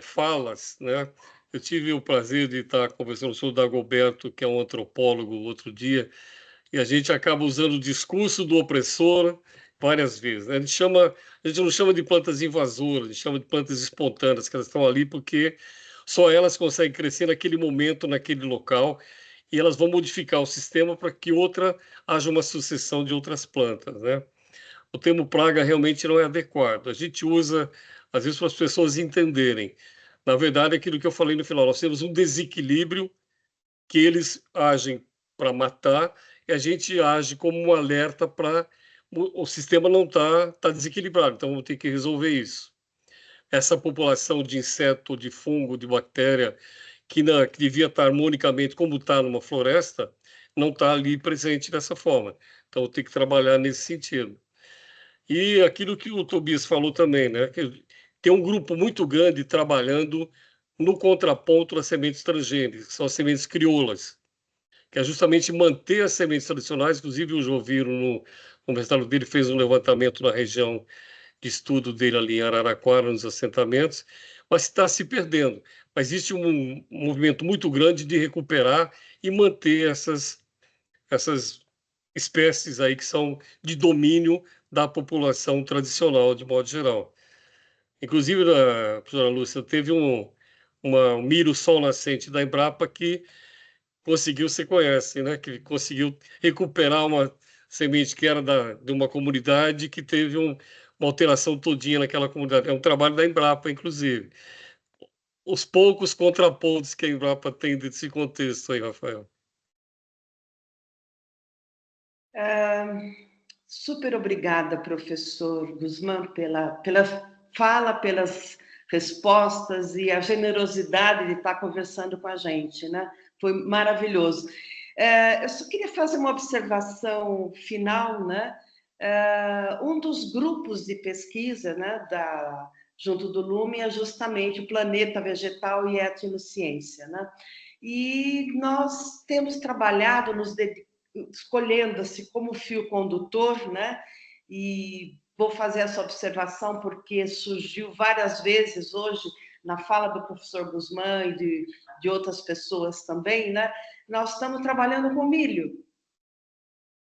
falas, né? Eu tive o prazer de estar conversando com o senhor Dagoberto, que é um antropólogo, outro dia, e a gente acaba usando o discurso do opressor várias vezes, né? A gente não chama de plantas invasoras, a gente chama de plantas espontâneas, que elas estão ali porque só elas conseguem crescer naquele momento, naquele local, e elas vão modificar o sistema para que haja uma sucessão de outras plantas, né? O termo praga realmente não é adequado. A gente usa, às vezes, para as pessoas entenderem. Na verdade, é aquilo que eu falei no final, nós temos um desequilíbrio que eles agem para matar e a gente age como um alerta para o sistema não tá desequilibrado, então vamos ter que resolver isso. Essa população de inseto, de fungo, de bactéria, que devia estar harmonicamente como está numa floresta, não está ali presente dessa forma. Então, tem que trabalhar nesse sentido. E aquilo que o Tobias falou também, né? Que tem um grupo muito grande trabalhando no contraponto às sementes transgênicas, que são as sementes crioulas, que é justamente manter as sementes tradicionais. Inclusive, o Joviro, no mestrado dele, fez um levantamento na região de estudo dele ali em Araraquara, nos assentamentos, mas está se perdendo. Mas existe um movimento muito grande de recuperar e manter essas espécies aí que são de domínio da população tradicional, de modo geral. Inclusive, a professora Lúcia, teve um milho sol nascente da Embrapa que conseguiu, você conhece, né? Que conseguiu recuperar uma semente que era de uma comunidade que teve uma alteração todinha naquela comunidade. É um trabalho da Embrapa, inclusive. Os poucos contrapontos que a Embrapa tem desse contexto aí, Rafael. Super obrigada, professor Guzmán, pela fala, pelas respostas e a generosidade de estar conversando com a gente, né? Foi maravilhoso. Eu só queria fazer uma observação final, né? Um dos grupos de pesquisa, né, junto do Lumen, é justamente o Planeta Vegetal e Etnociência, né? E nós temos trabalhado, escolhendo-se como fio condutor, né? E vou fazer essa observação porque surgiu várias vezes hoje na fala do professor Guzmán e de outras pessoas também, né? Nós estamos trabalhando com milho,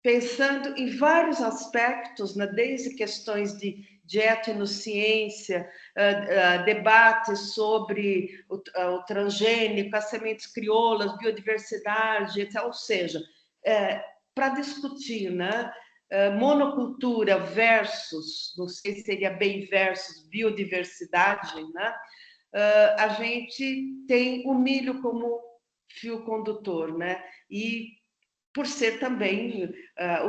pensando em vários aspectos, né? Desde questões de etnociência, debates sobre o transgênico, as sementes crioulas, biodiversidade, etc. Ou seja, para discutir, né? Monocultura versus, não sei se seria bem versus biodiversidade, né? A gente tem o milho como fio condutor, né? E por ser também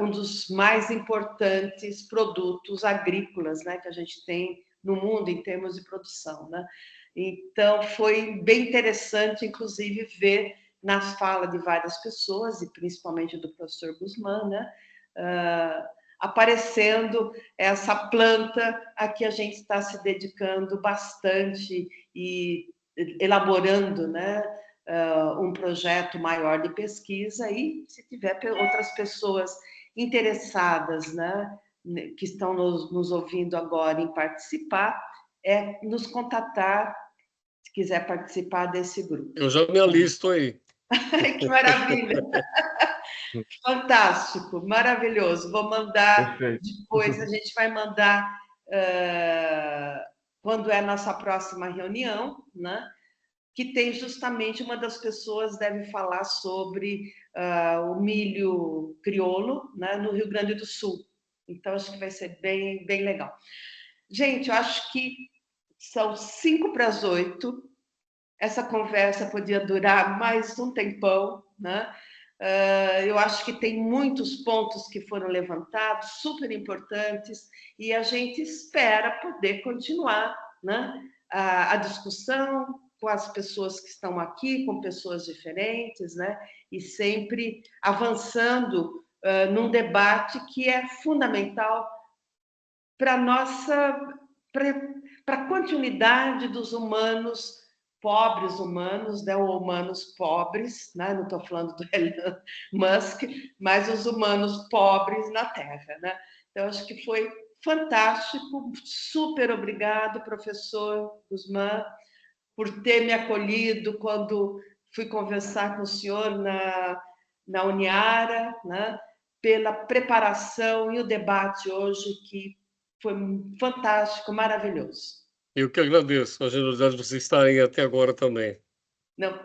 um dos mais importantes produtos agrícolas, né, que a gente tem no mundo em termos de produção, né? Então, foi bem interessante, inclusive, ver na fala de várias pessoas, e principalmente do professor Guzmán, né, aparecendo essa planta a que a gente está se dedicando bastante e elaborando, né, um projeto maior de pesquisa, e se tiver outras pessoas interessadas, né, que estão nos ouvindo agora em participar, nos contatar, se quiser participar desse grupo. Eu já me alisto aí. Que maravilha! Fantástico, maravilhoso. Vou mandar depois, a gente vai mandar quando é a nossa próxima reunião, né? Que tem justamente uma das pessoas deve falar sobre o milho crioulo, né, no Rio Grande do Sul. Então, acho que vai ser bem, bem legal. Gente, eu acho que são 7:55. essa conversa podia durar mais um tempão, né? Eu acho que tem muitos pontos que foram levantados, super importantes, e a gente espera poder continuar, né, a discussão com as pessoas que estão aqui, com pessoas diferentes, né, e sempre avançando num debate que é fundamental para a continuidade dos humanos pobres humanos, né, ou humanos pobres, né? Não estou falando do Elon Musk, mas os humanos pobres na Terra, né? Então, acho que foi fantástico, super obrigado, professor Guzmán, por ter me acolhido quando fui conversar com o senhor na Uniara, né? Pela preparação e o debate hoje, que foi fantástico, maravilhoso. Eu que agradeço a generosidade de vocês estarem até agora também.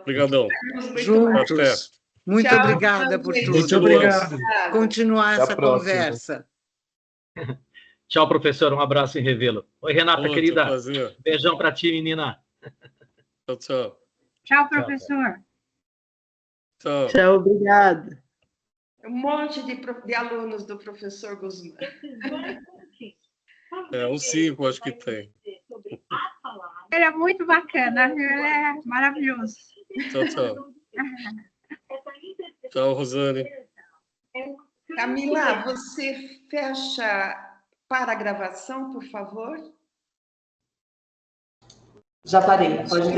Obrigadão. Juntos. Muito Tchau, obrigada por gente. tudo. Muito obrigado. Continuar Até a essa próxima. conversa. Tchau, professor. Um abraço em Revelo. Oi, Renata, Outro querida. prazer. Beijão para ti, menina. Tchau, tchau. Tchau, professor. Tchau. Tchau, obrigado. Um monte de alunos do professor Guzmán. Uns 5, acho que tem. Ele é muito bacana, viu? Ele é maravilhoso. Tchau, tchau. Tchau, Rosane. Camila, você fecha para a gravação, por favor? Já parei, pode